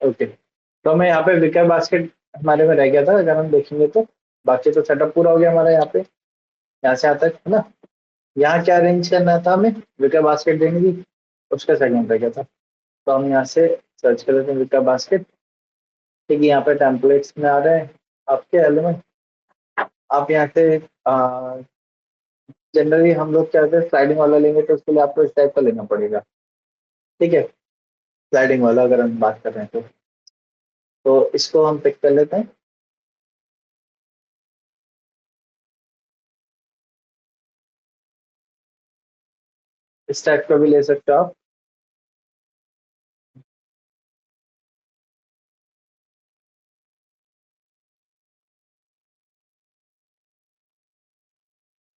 Okay, तो हमें यहाँ पे विकर बास्केट हमारे में रह गया था, अगर हम देखेंगे तो बाकी तो सेटअप पूरा हो गया हमारा यहाँ पे, यहाँ से आता है ना। यहाँ क्या अरेंज करना था हमें, विकर बास्केट देनी थी, उसका सेगमेंट रह गया था। तो हम यहाँ से सर्च कर लेते हैं विकर बास्केट। ठीक है, यहाँ पे टेम्पलेट्स में आ रहे हैं आपके एलिमेंट। आप यहाँ से जनरली हम लोग क्या होता है, स्लाइडिंग वाला लेंगे तो उसके लिए आपको इस टाइप का लेना पड़ेगा। ठीक है, स्लाइडिंग वाला अगर हम बात कर रहे हैं तो इसको हम पिक कर लेते हैं। इस टाइप का भी ले सकते हो आप।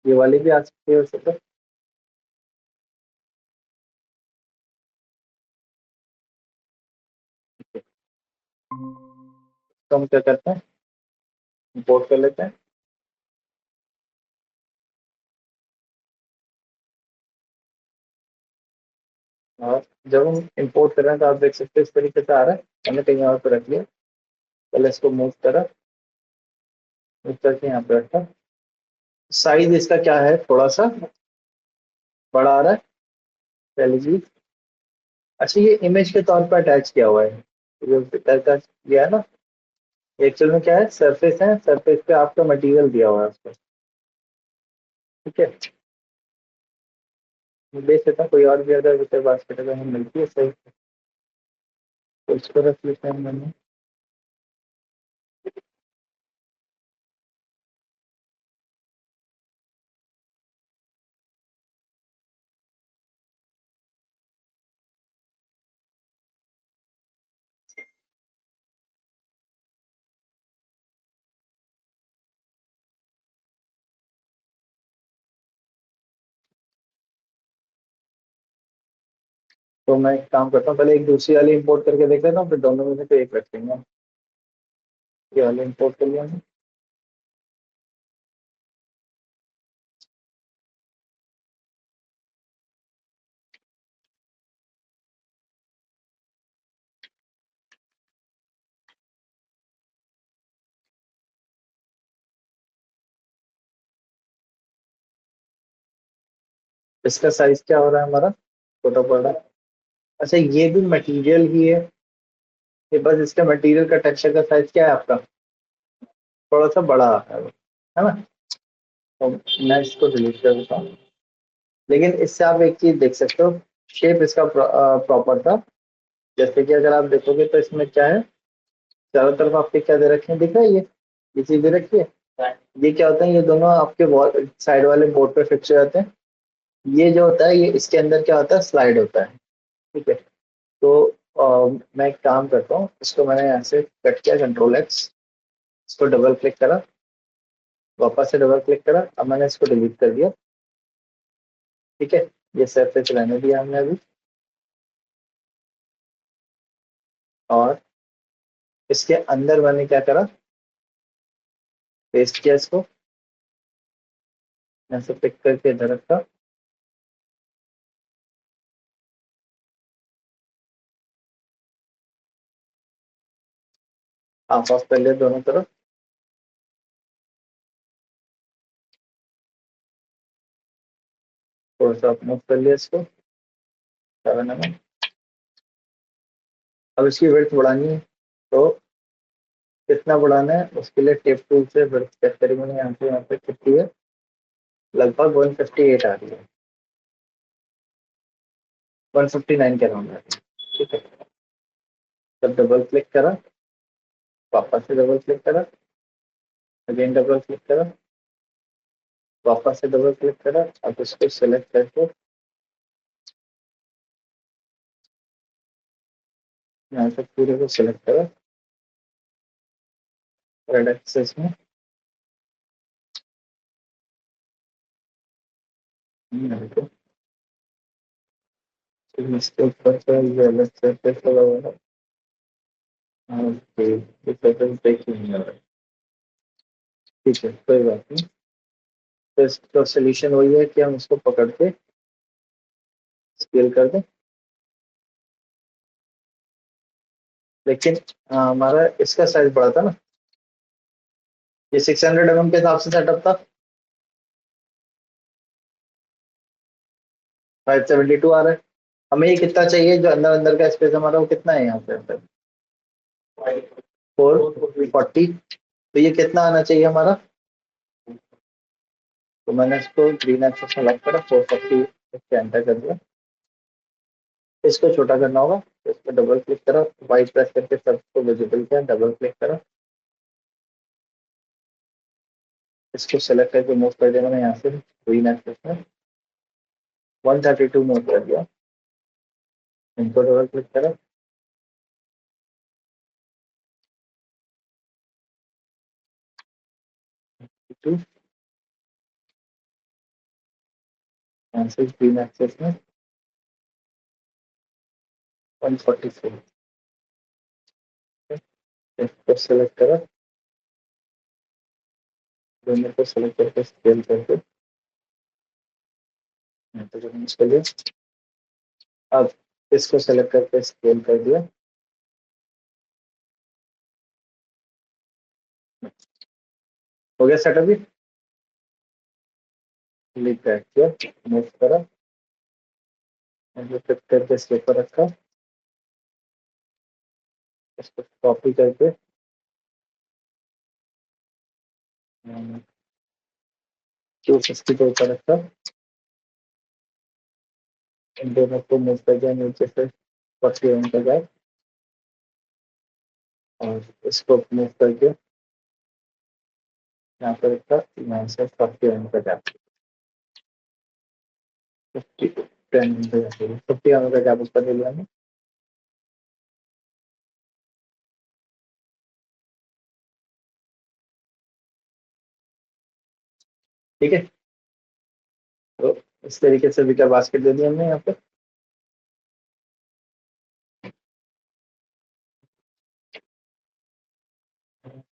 ये वाली भी आ सकती है वैसे तो। तो हम क्या करते हैं, इंपोर्ट कर लेते हैं। और जब हम इंपोर्ट कर रहे हैं तो आप देख सकते हैं इस तरीके से आ रहा है। मैंने कहीं और पे रख लिया, पहले इसको मूव करा, मूव करके यहाँ पे रखा। साइज इसका क्या है, थोड़ा सा बड़ा आ रहा है, पहली चीज। अच्छा, ये इमेज के तौर पर अटैच किया हुआ है, जो पिक्चर का दिया है ना, एक्चुअल में क्या है, सरफेस है, सरफेस पे आपका मटेरियल दिया हुआ है उसको। ठीक है, मैं देख सकता हूँ कोई और भी अगर विषय बास्केट अगर हमें मिलती है सही, तो इसको रख लेते हैं मैंने। तो मैं एक काम करता हूँ, पहले एक दूसरी वाली इंपोर्ट करके देख लेता हूँ, फिर दोनों में से कोई एक रख लेंगे। ये वाली इंपोर्ट कर लिया हमने। इसका साइज क्या हो रहा है हमारा, छोटा पड़ रहा है। अच्छा, ये भी मटेरियल ही है, ये बस इसका मटेरियल का टेक्सचर का साइज क्या है आपका, थोड़ा सा बड़ा है ना। तो मैं इसको डिलीट कर देता हूँ। लेकिन इससे आप एक चीज देख सकते हो, शेप इसका प्रॉपर था। जैसे कि अगर आप देखोगे तो इसमें क्या है, चारों तरफ आपके क्या दे रखे हैं, दिख रहा है ये चीज दे रखी है। ये क्या होता है, ये दोनों आपके वॉल साइड वाले बोर्ड पे फिक्स हो जाते हैं। ये जो होता है, ये इसके अंदर क्या होता है, स्लाइड होता है। ठीक है, तो मैं एक काम करता हूँ, इसको मैंने यहाँ से कट किया, कंट्रोल X, इसको डबल क्लिक करा, वापस से डबल क्लिक करा, अब मैंने इसको डिलीट कर दिया। ठीक है, ये सरफेस रहने दिया हमने अभी। और इसके अंदर मैंने क्या करा, पेस्ट किया इसको, यहाँ से पिक करके इधर रखा। हाफ ऑफ कर लिया दोनों तरफ, थोड़ा सा मूव कर लिया इसको 7 mm। अब इसकी विड्थ बढ़ानी है, तो कितना बढ़ाना है, उसके लिए टेप टूल से विड्थ चेक करेंगे। यहाँ पे कितनी है, लगभग 158 आ रही है, 159 के अराउंड आ रही है। ठीक है, तब डबल क्लिक करा, वापस से डबल क्लिक करा, अगेन डबल क्लिक करा, वापस से डबल क्लिक करा। अब इसको सेलेक्ट करके यहाँ से पूरे को सिलेक्ट करा, रेड एक्सेस में। देखो, इसके ऊपर से ये अलग सरफेस लगा हुआ है। ओके, ये सरफेस देख ही नहीं आ रहा है। ठीक है, कोई बात नहीं। तो इसका सोल्यूशन वही है कि हम इसको पकड़ के स्केल कर दें। लेकिन हमारा इसका साइज बड़ा था ना, ये 600 mm के हिसाब से सेटअप था, 572 आ रहा है। हमें ये कितना चाहिए, जो अंदर अंदर का स्पेस हमारा वो कितना है यहाँ पे, 440। तो ये कितना आना चाहिए हमारा, तो मैंने इसको ग्रीन एक्सेस सेलेक्ट करा, 440 इसके एंटर कर दिया। इसको छोटा करना होगा, तो इस पर डबल क्लिक करा, वाइट प्रेस करके सबको विजिबल किया, डबल क्लिक करा, इसको सेलेक्ट करके मूव कर दिया मैंने यहाँ से ग्रीन एक्सेस में, 132 मूव कर दिया। इनको डबल क्लिक करा, 2 यहाँ से ग्रीन एक्सेस में 144, इसको सेलेक्ट करा, दोनों को सेलेक्ट करके स्केल करके यहाँ पे जो कर लिया। अब इसको सेलेक्ट करके स्केल कर दिया, हो गया सेटअप। भी क्लिक बैक किया, मूव करा, फिट करके इसके ऊपर रखा, इसको कॉपी करके 250 के ऊपर रखा, इन दोनों को मूव कर दिया नीचे से 40 का जाए, और इसको मूव करके यहाँ पर रखा, यहाँ से 40 का जाए, 50 का जाए, 50 का जाए ऊपर ले लिया हमने। ठीक है, तो इस तरीके से विकर बास्केट दे दिया हमने यहाँ पे।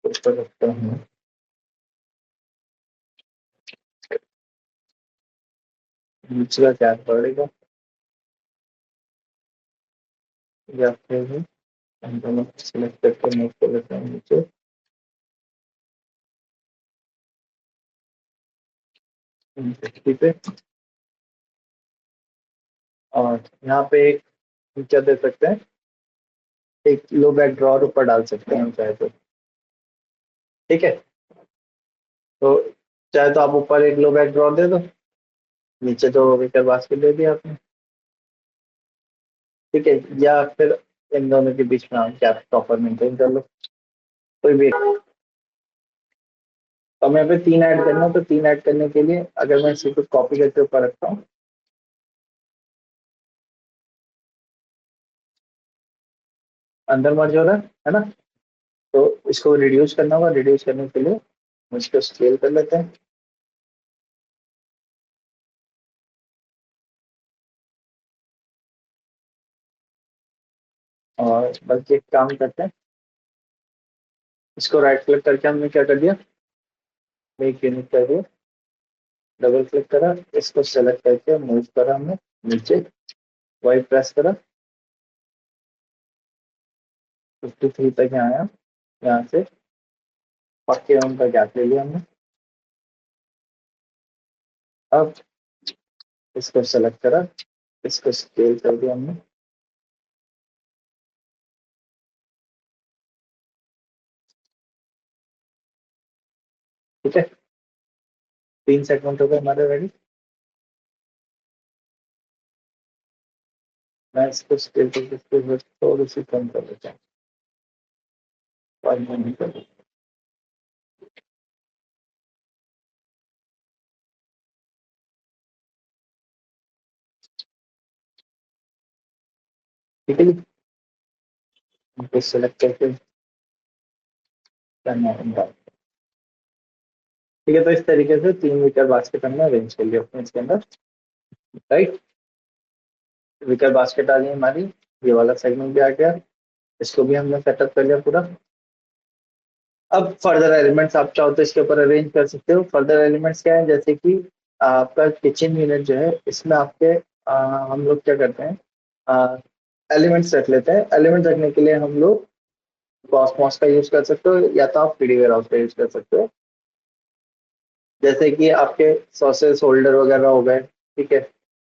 ऊपर रखता हूँ, नीचे का क्या पड़ेगा, या फिर हम दोनों सिलेक्ट करके मूव कर लेते हैं नीचे, ठीक है। और यहाँ पे एक क्या दे सकते हैं, एक लो बैक ड्रॉर ऊपर डाल सकते हैं हम चाहे तो। ठीक है, तो चाहे तो आप ऊपर एक लो बैक ड्रॉर दे दो, नीचे तो विकर बास्केट दे दिया आपने। ठीक है, या फिर इन दोनों के बीच में आप क्या प्रॉपर मेंटेन कर लो, कोई भी। तो हमें यहाँ पे 3 ऐड करना है, तो 3 ऐड करने के लिए अगर मैं इसी को कॉपी करके ऊपर रखता हूँ, अंदर मर्ज हो रहा है ना। तो इसको रिड्यूस करना होगा, रिड्यूस करने के लिए इसको स्केल कर लेते हैं, और बल्कि एक काम करते हैं, इसको राइट क्लिक करके हमने क्या कर दिया, एक यूनिट कर दिया, डबल क्लिक करा, इसको सेलेक्ट करके मूव करा हमने नीचे, वाइट प्रेस करा, 53 तक यहाँ आया, यहाँ से 40 का गैप ले लिया हमने। अब इसको सेलेक्ट करा, इसको स्केल कर दिया हमने, ठीक है। 3 सेगमेंट हो गए हमारे रेडी। मैं इसको स्केल करके इसको थोड़ी सी कम कर देता हूँ, 5 मिनट कर देता हूँ। ठीक है जी, इनको सेलेक्ट करके करना है। ठीक है, तो इस तरीके से 3 मीटर बास्केट हमने अरेंज कर लिया अपने इसके अंदर, राइट। विकर बास्केट आ गई हमारी, ये वाला सेगमेंट भी आ गया, इसको भी हमने सेटअप कर लिया पूरा। अब फर्दर एलिमेंट्स आप चाहो तो इसके ऊपर अरेंज कर सकते हो। फर्दर एलिमेंट्स क्या है, जैसे कि आपका किचन यूनिट जो है, इसमें आपके हम लोग क्या करते हैं, एलिमेंट्स रख लेते हैं। एलिमेंट्स रखने के लिए हम लोग कॉस्मोस का यूज कर सकते हो या तो आप पीडी वेयर हाउस का यूज कर सकते हो। जैसे कि आपके सॉसेस होल्डर वगैरह हो गए, ठीक है,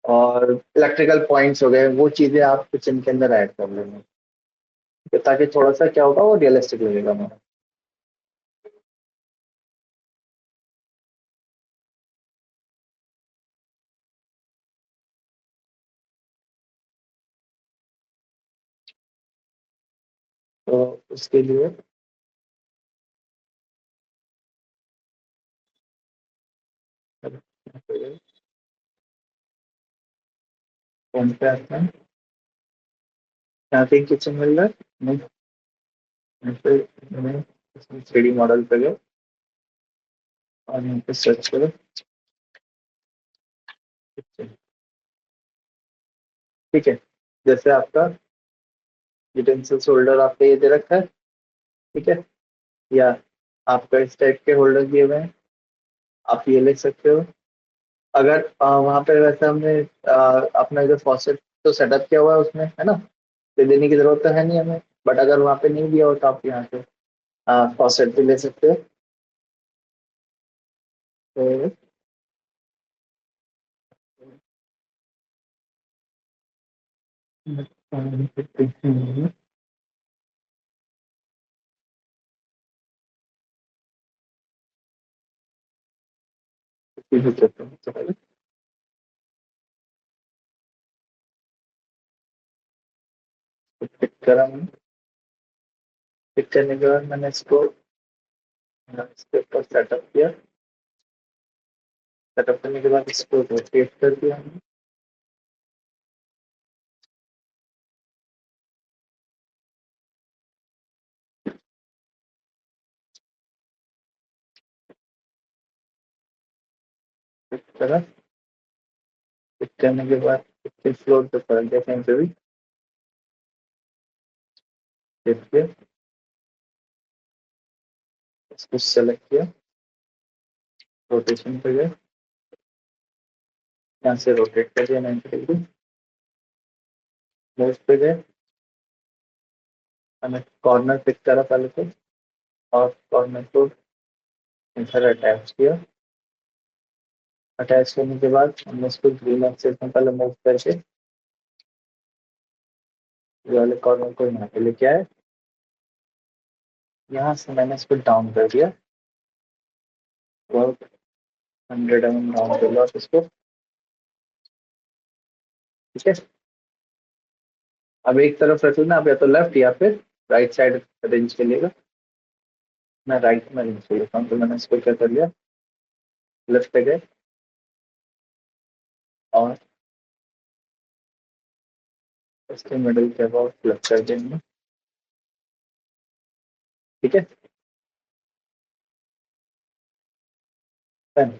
और इलेक्ट्रिकल पॉइंट्स हो गए, वो चीजें आप किचन के अंदर ऐड कर लेंगे, ठीक है, ताकि थोड़ा सा क्या होगा वो रियलिस्टिक लगेगा हमारा। तो उसके लिए कौन पे आता है, यहाँ पे किचन मिल रहा है, नहीं, यहाँ पे मैंने 3D मॉडल पे गए और यहाँ पे सर्च करो kitchen, ठीक है। जैसे आपका यूटेंसिल्स होल्डर आपका ये दे रखा है, ठीक है, या आपका इस टाइप के होल्डर दिए हुए हैं, आप ये ले सकते हो। अगर वहाँ पे वैसे हमने अपना जो फॉसेट तो सेटअप किया हुआ है उसमें, है ना, तो देने की जरूरत तो है नहीं हमें, बट अगर वहाँ पे नहीं दिया हो तो आप यहाँ से फॉसेट भी ले सकते हो। तो पिक करा मैंने, पिक करने के बाद मैंने इसको इसके ऊपर सेटअप किया, सेटअप करने के बाद इसको रोटेट कर दिया हमने, पिक करा, पिक करने के बाद इसके फ्लोर पे पड़ गया कहीं पे भी, देखिए इसको सेलेक्ट किया, रोटेशन पे गए, यहाँ से रोटेट कर दिया 90 डिग्री, मूव पे गए, हमें कॉर्नर पिक करा पहले तो, और कॉर्नर को इधर अटैच किया, अटैच करने के बाद हमने इसको ग्रीन एक्सेस में पहले मूव करके ये वाले कॉर्नर को यहाँ पे लेके आए, यहाँ से मैंने इसको डाउन कर दिया, और 100 mm डाउन कर लो आप इसको, ठीक है। अब एक तरफ रखो ना, आप या तो लेफ्ट या फिर राइट साइड अरेंज कर लिएगा, मैं राइट में अरेंज कर लेता हूँ, तो मैंने इसको क्या कर लिया, लेफ्ट पे गए और इसके मिडिल के अबाउट फ्लिप कर देंगे, ठीक है। Done।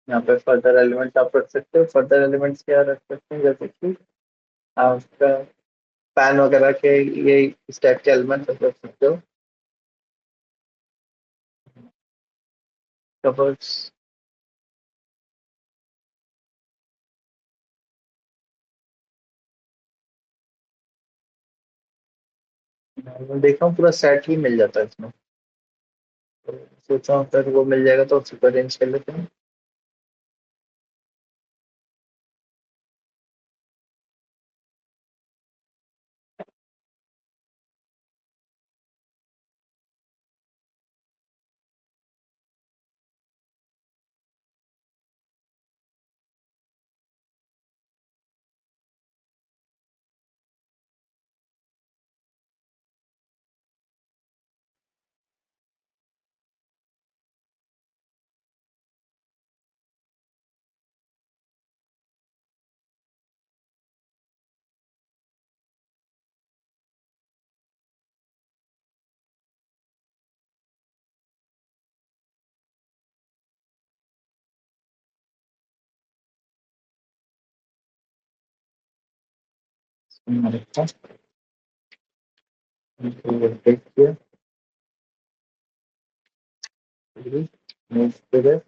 यहाँ पे फर्दर एलिमेंट आप रख सकते हो, फर्दर एलिमेंट्स क्या रख सकते हैं, जैसे कि आपका पैन वगैरह के, ये इस टाइप के एलिमेंट रख सकते हो, कवर्स। मैं देख रहा हूँ पूरा सेट ही मिल जाता है इसमें, तो सोचा हूँ अगर वो मिल जाएगा तो उसी को अरेंज कर लेते हैं। मैंने देखा, रोटेट किया, मूव पे गए,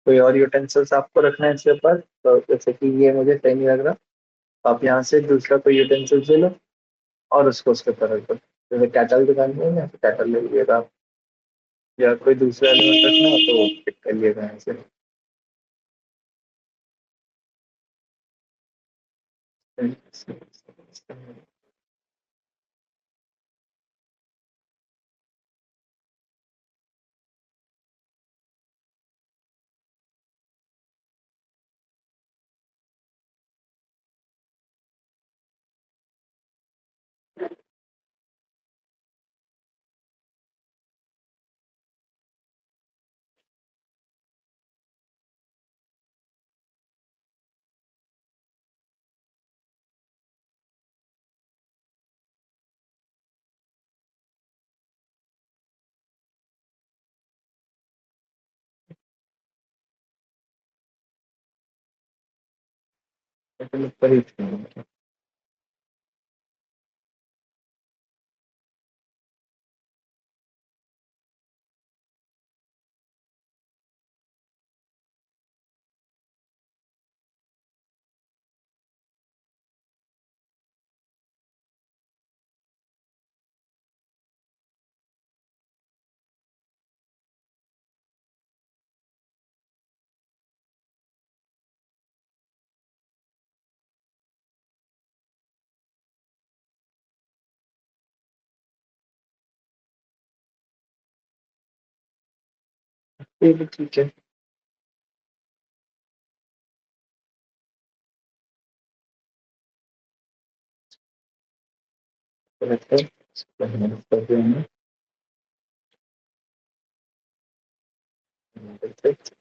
कोई और यूटेंसिल्स आपको रखना है इसके ऊपर, तो जैसे कि ये मुझे सही नहीं लग रहा, तो आप यहाँ से दूसरा कोई यूटेंसिल्स ले लो और उसको उसके ऊपर रख दो। जैसे कैटल दुकान में है, कैटल ले लीजिएगा आप, या कोई दूसरा एलिमेंट रखना हो तो पिक कर लिएगा यहाँ से। ऊपर ही छोड़ो। ये भी ठीक है। करेक्ट है, इसको हम कर देंगे। Perfect।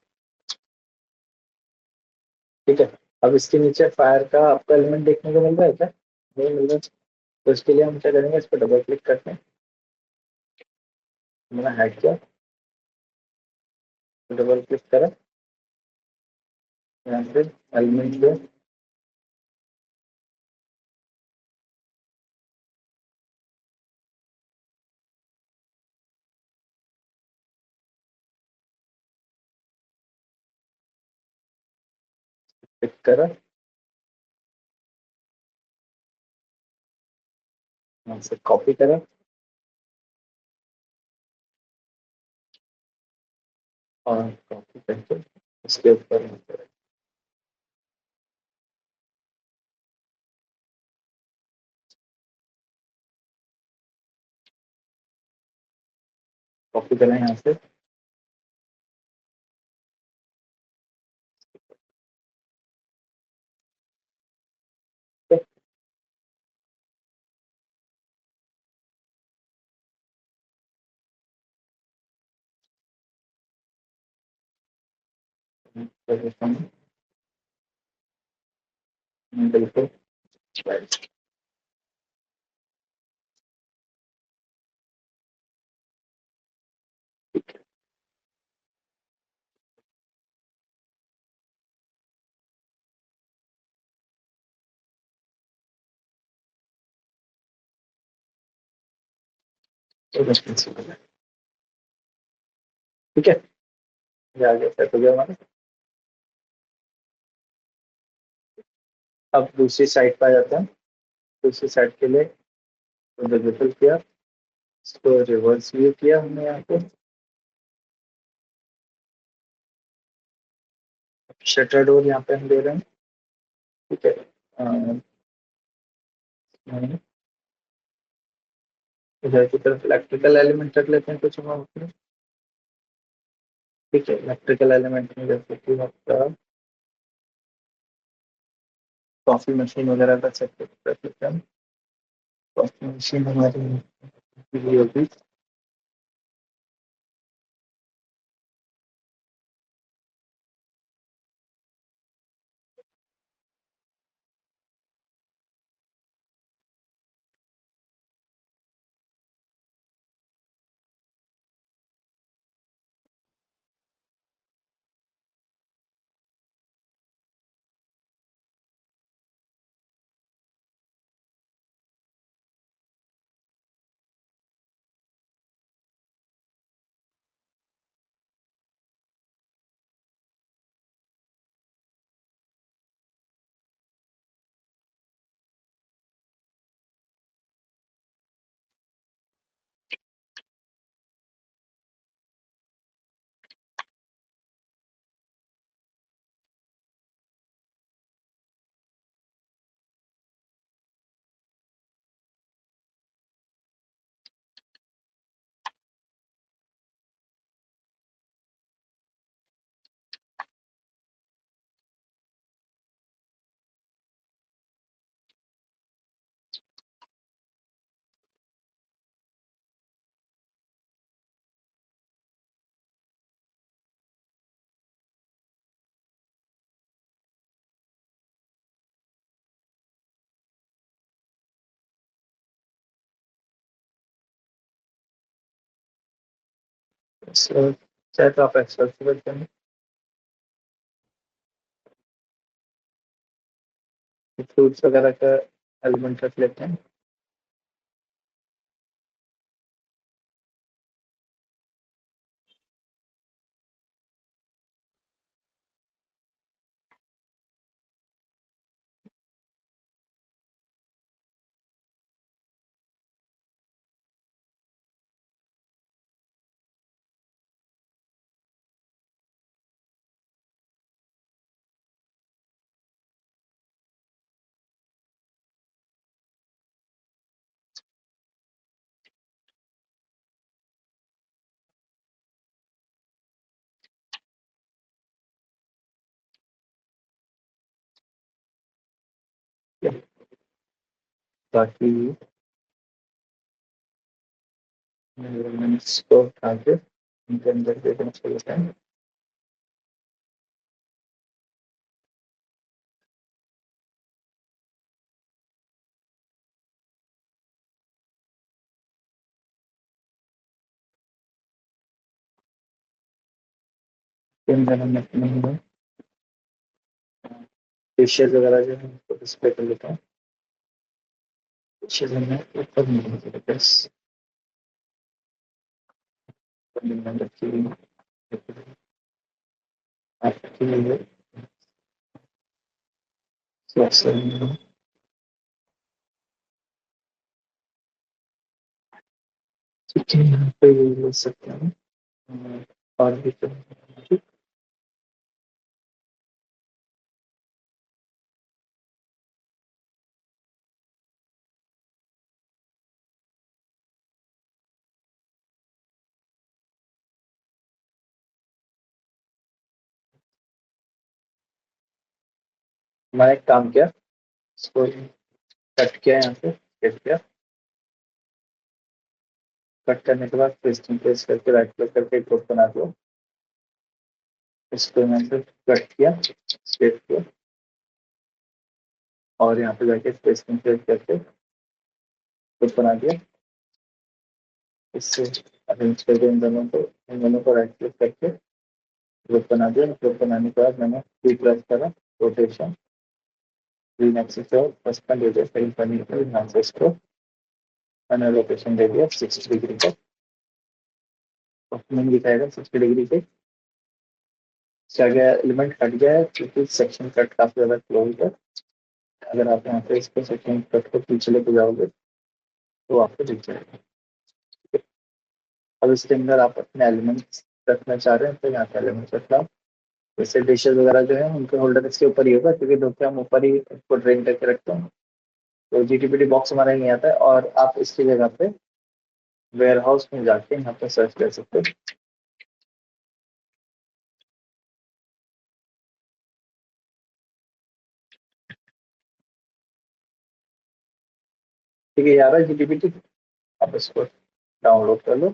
ठीक है। अब इसके नीचे फायर का आपका एलिमेंट देखने को मिल रहा है क्या? नहीं मिल रहा, तो इसके लिए हम क्या करेंगे, इस पर डबल क्लिक करते हैं। मैंने हाइड किया, डबल क्लिक करा, यहाँ से एलिमेंट पे क्लिक करा, यहाँ से कॉपी करा और कॉपी करके इसके ऊपर कॉपी करें यहाँ से। बिल्कुल। ठीक है, ये आगे सेट हो गया हमारा। अब दूसरी साइड पर आ जाते हैं। दूसरी साइड के लिए विजिबल किया, इसको रिवर्स व्यू किया हमने यहाँ पे। शटर डोर यहाँ पे हम दे रहे हैं। ठीक है। इधर की तरफ इलेक्ट्रिकल एलिमेंट रख लेते हैं कुछ हम अपने। ठीक है, इलेक्ट्रिकल एलिमेंट में जैसे कि आपका कॉफी मशीन वगैरह का सेट रख लेते हैं। कॉफी मशीन हमारी होगी। So, चाहे तो आप एक्सेल से कर देंगे, फ्रूट्स वगैरह का एलिमेंट रख लेते हैं। बाकी एलिमेंट्स को उठा के उनके अंदर देना चाहिए है। इन दोनों में नहीं है, फिशेज वगैरह जो है उनको डिस्प्ले कर लेता हूँ। फिशेज में ऊपर नहीं है बस, में रखी हुई आपके लिए सबसे ठीक है, यहाँ पे ये ले सकते हैं। और भी तो मैंने एक काम किया, इसको कट किया यहाँ पे, कट किया। कट करने के बाद पेस्टिंग पेस्ट करके राइट क्लिक करके एक ग्रुप बना दो। इसको यहाँ से कट किया, पेस्ट किया, और यहाँ पे जाके पेस्टिंग पेस्ट करके ग्रुप बना दिया। इससे अरेंज करके इन दोनों को राइट क्लिक करके ग्रुप बना दिया। ग्रुप बनाने के बाद मैंने थ्री प्लस करा, रोटेशन ग्रीन एक्सिस और फर्स्ट ले दिया, सही करने के बाद यहाँ से इसको मैंने लोकेशन दे दिया 60 डिग्री का। ओपनिंग दिखाएगा 60 डिग्री पे। क्या गया, एलिमेंट कट गया है क्योंकि सेक्शन कट काफी ज्यादा क्लोज है। अगर आप यहाँ पे इसको सेक्शन कट को पीछे लेके जाओगे तो आपको दिख जाएगा। अब इसके अंदर आप अपने एलिमेंट्स रखना चाह रहे हैं तो यहाँ पे एलिमेंट्स रखना। जैसे डिशेज वगैरह जो है उनके होल्डर इसके ऊपर ही होगा, क्योंकि धोखे हम ऊपर ही इसको ड्रेन करके रखते हैं। तो जीटीपीटी बॉक्स हमारा नहीं आता है, और आप इसकी जगह पे वेयर हाउस में जाके यहाँ पे सर्च कर सकते हो। ठीक है, यार जीटीपीटी आप इसको डाउनलोड कर लो।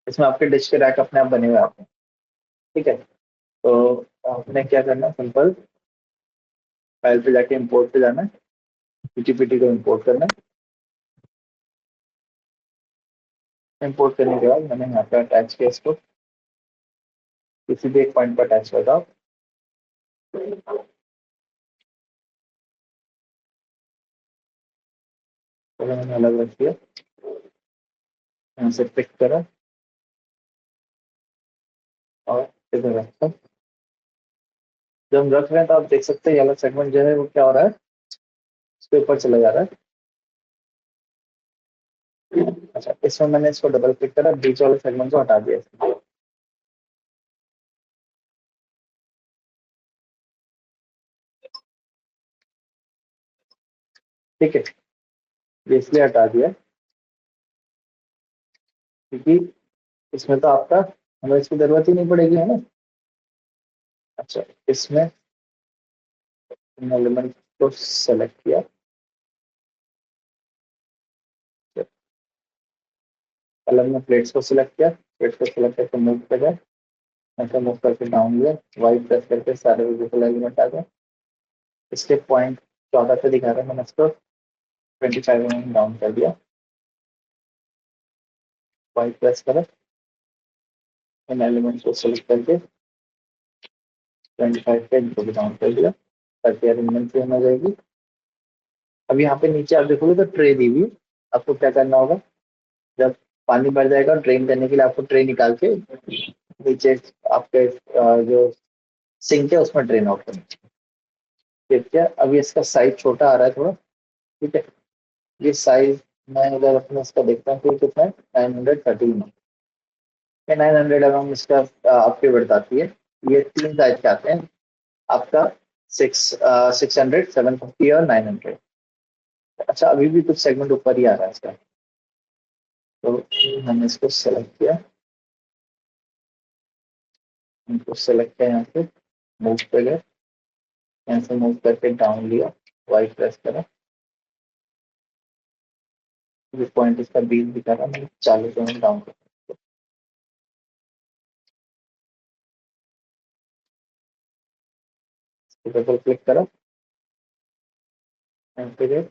इसमें आपके डिश के रैक अपने आप बने हुए आपको। ठीक है, तो आपने क्या करना है, सिंपल फाइल पे जाके इंपोर्ट पे जाना है, जीटीपीटी को इंपोर्ट करना है। इंपोर्ट करने के बाद मैंने यहाँ पे अटैच किया इसको, किसी भी एक पॉइंट पर अटैच कर दो आप। तो मैंने अलग रख दिया, यहाँ से पिक करा और इधर रखा। जब हम रख रहे हैं तो आप देख सकते हैं ये अलग सेगमेंट जो है वो क्या हो रहा है, इसके ऊपर चला जा रहा है। अच्छा, इसमें मैंने इसको डबल क्लिक करा, बीच वाले सेगमेंट को हटा दिया। ठीक है, ये इसलिए हटा दिया क्योंकि इसमें तो आपका, हमें इसकी जरूरत ही नहीं पड़ेगी, है ना। अच्छा, इसमें एलिमेंट को सेलेक्ट किया, कलर में प्लेट्स को सिलेक्ट किया, प्लेट्स को सिलेक्ट करके मूव कर गया, ऐसा मूव करके डाउन लिया, वाइट प्रेस करके सारे विजिबल एलिमेंट आ गए। इसके पॉइंट 14 पे दिखा रहा है, मैंने इसको 25 डाउन कर दिया, वाइट प्रेस करा, इन एलिमेंट्स को सेलेक्ट करके 25 पे इनको भी काउंट कर दिया ताकि अरेंजमेंट सेम हो जाएगी। अब यहाँ पे नीचे आप देखोगे तो ट्रे दी हुई है। आपको क्या करना होगा, जब पानी भर जाएगा ड्रेन करने के लिए आपको ट्रे निकाल के नीचे आपके जो सिंक है उसमें ड्रेन आउट करना है। ठीक है, अब ये इसका साइज छोटा आ रहा है थोड़ा। ठीक है, ये साइज मैं इधर अपने इसका देखता हूँ कि कितना है, 913 है। 900 अराउंड इसका आपकी वर्थ आती है। ये तीन साइज के आते हैं आपका, 600, 750 और 900। अच्छा, अभी भी कुछ सेगमेंट ऊपर ही आ रहा है इसका, तो हमने इसको सेलेक्ट किया, इनको सेलेक्ट किया, यहाँ से मूव पे गए, यहाँ से मूव करके डाउन लिया, वाई प्रेस करा, जो पॉइंट इसका 20 दिखा रहा मैंने 40 में डाउन कर, डबल क्लिक करा, यहाँ पे गए,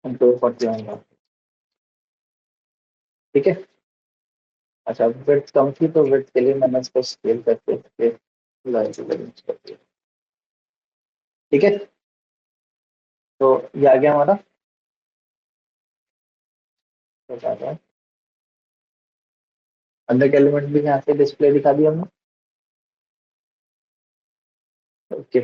कंट्रोल 41। ठीक है। अच्छा, विड्थ कम थी तो विड्थ के लिए मैंने इसको स्केल करके लाइन से अरेंज कर दिया। ठीक है, तो ये आ गया हमारा, बता रहा है अंदर के एलिमेंट भी यहाँ से डिस्प्ले दिखा दिया हमने। ओके,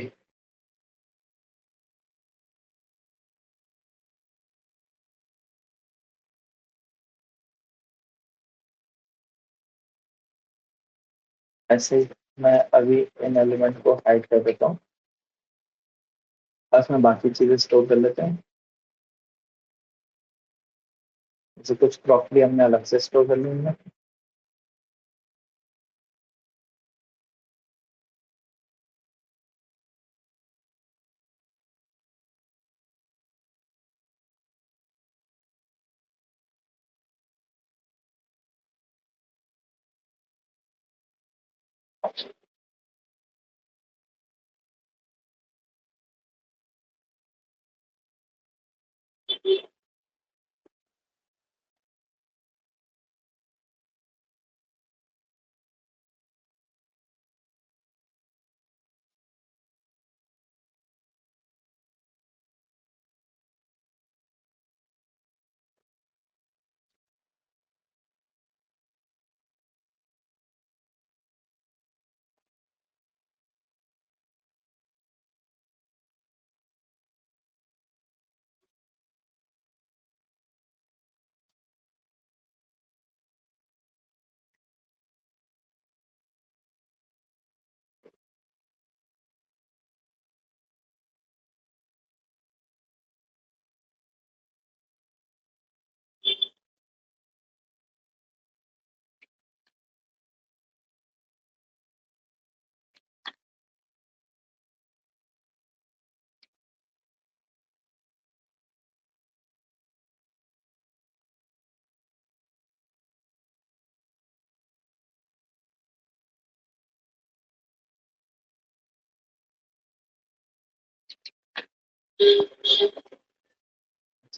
ऐसे ही मैं अभी इन एलिमेंट को हाइड कर देता हूँ, बस में बाकी चीजें स्टोर कर लेते हैं। जैसे कुछ क्रॉकरी हमने अलग से स्टोर कर ली है।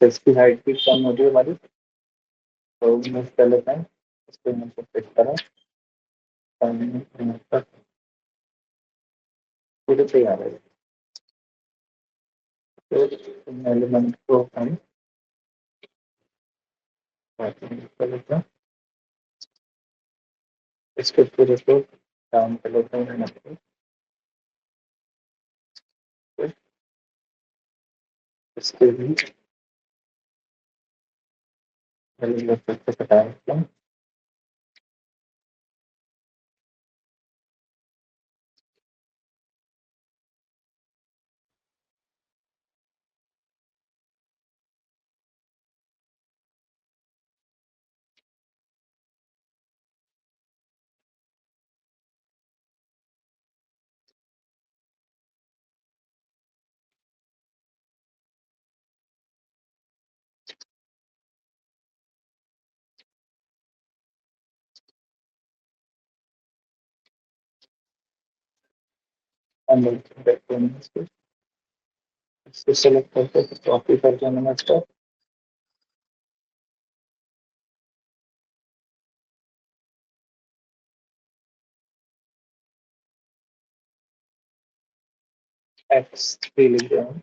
तो इसकी हाइट भी कम हो रही है हमारी, तो मूव कर लेते हैं, इसको नीचे फिट करें, पूरे पे आ रहा है। तो एलिमेंट को हम कर लेते हैं, इसके पूरे को डाउन कर लेते हैं, इसके भी एलिमेंट से हटा देते हैं। अंदर देखते हैं इसको सेलेक्ट करके कॉपी करके मैंने इसको X3 लिख दिया हूँ।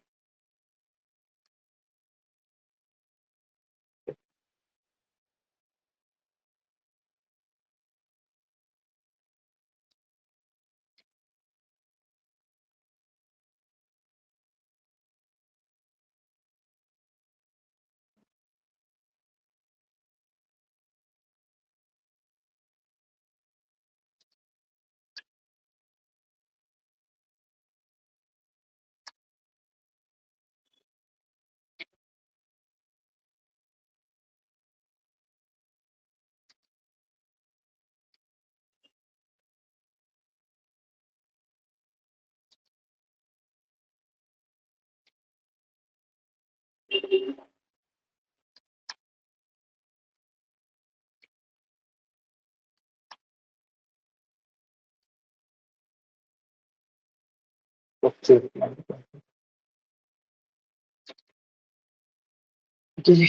ओके जी।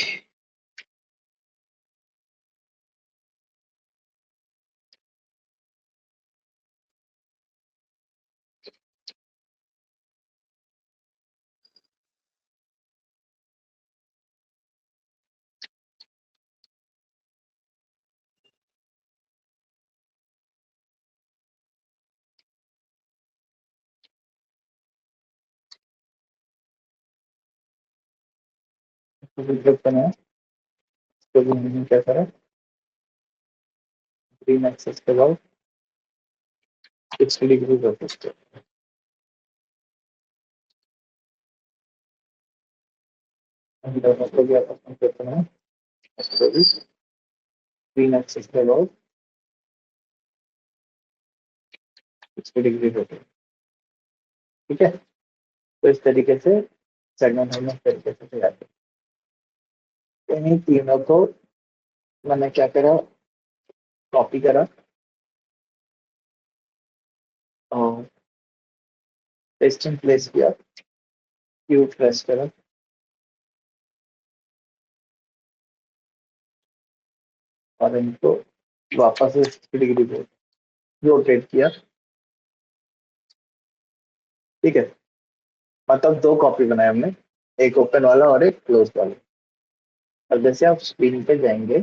ग्रुप बनाया, तो भी हमने क्या करा, ग्रीन एक्सेस के बाद 60 डिग्री रोटेट किया। हम दोनों को भी आपस में करते हैं, इसको भी ग्रीन एक्सेस के बाद 60 डिग्री रोटेट। ठीक है, तो इस तरीके से सेगमेंट हमने इस तरीके से तैयार किया। इन्हीं तीनों को मैंने क्या करा, कॉपी करा और पेस्टिंग प्लेस किया, क्यू प्रेस करा और इनको वापस से 60 डिग्री पे रोटेट किया। ठीक है, मतलब दो कॉपी बनाए हमने, एक ओपन वाला और एक क्लोज वाला। अब जैसे आप स्क्रीन पे जाएंगे,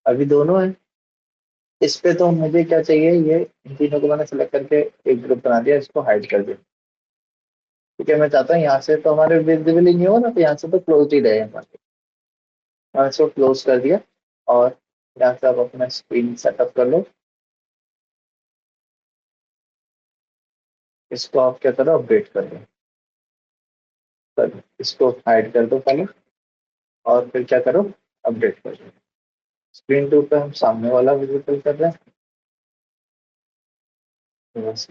अभी दोनों है इस पे, तो मुझे क्या चाहिए, ये इन तीनों को मैंने सेलेक्ट करके एक ग्रुप बना दिया, इसको हाइड कर दिया। ठीक है, मैं चाहता हूँ यहाँ से तो हमारे विजिबल ही नहीं होगा ना, तो यहाँ से तो क्लोज ही रहे हमारे। मैंने इसको क्लोज कर दिया और यहाँ से आप अपना स्क्रीन सेटअप कर लो। इसको आप क्या करो, अपडेट कर दो। तो इसको हाइड कर दो पहले और फिर क्या करो, अपडेट कर दो। स्क्रीन टू पे हम सामने वाला विजिबल कर रहे हैं, बस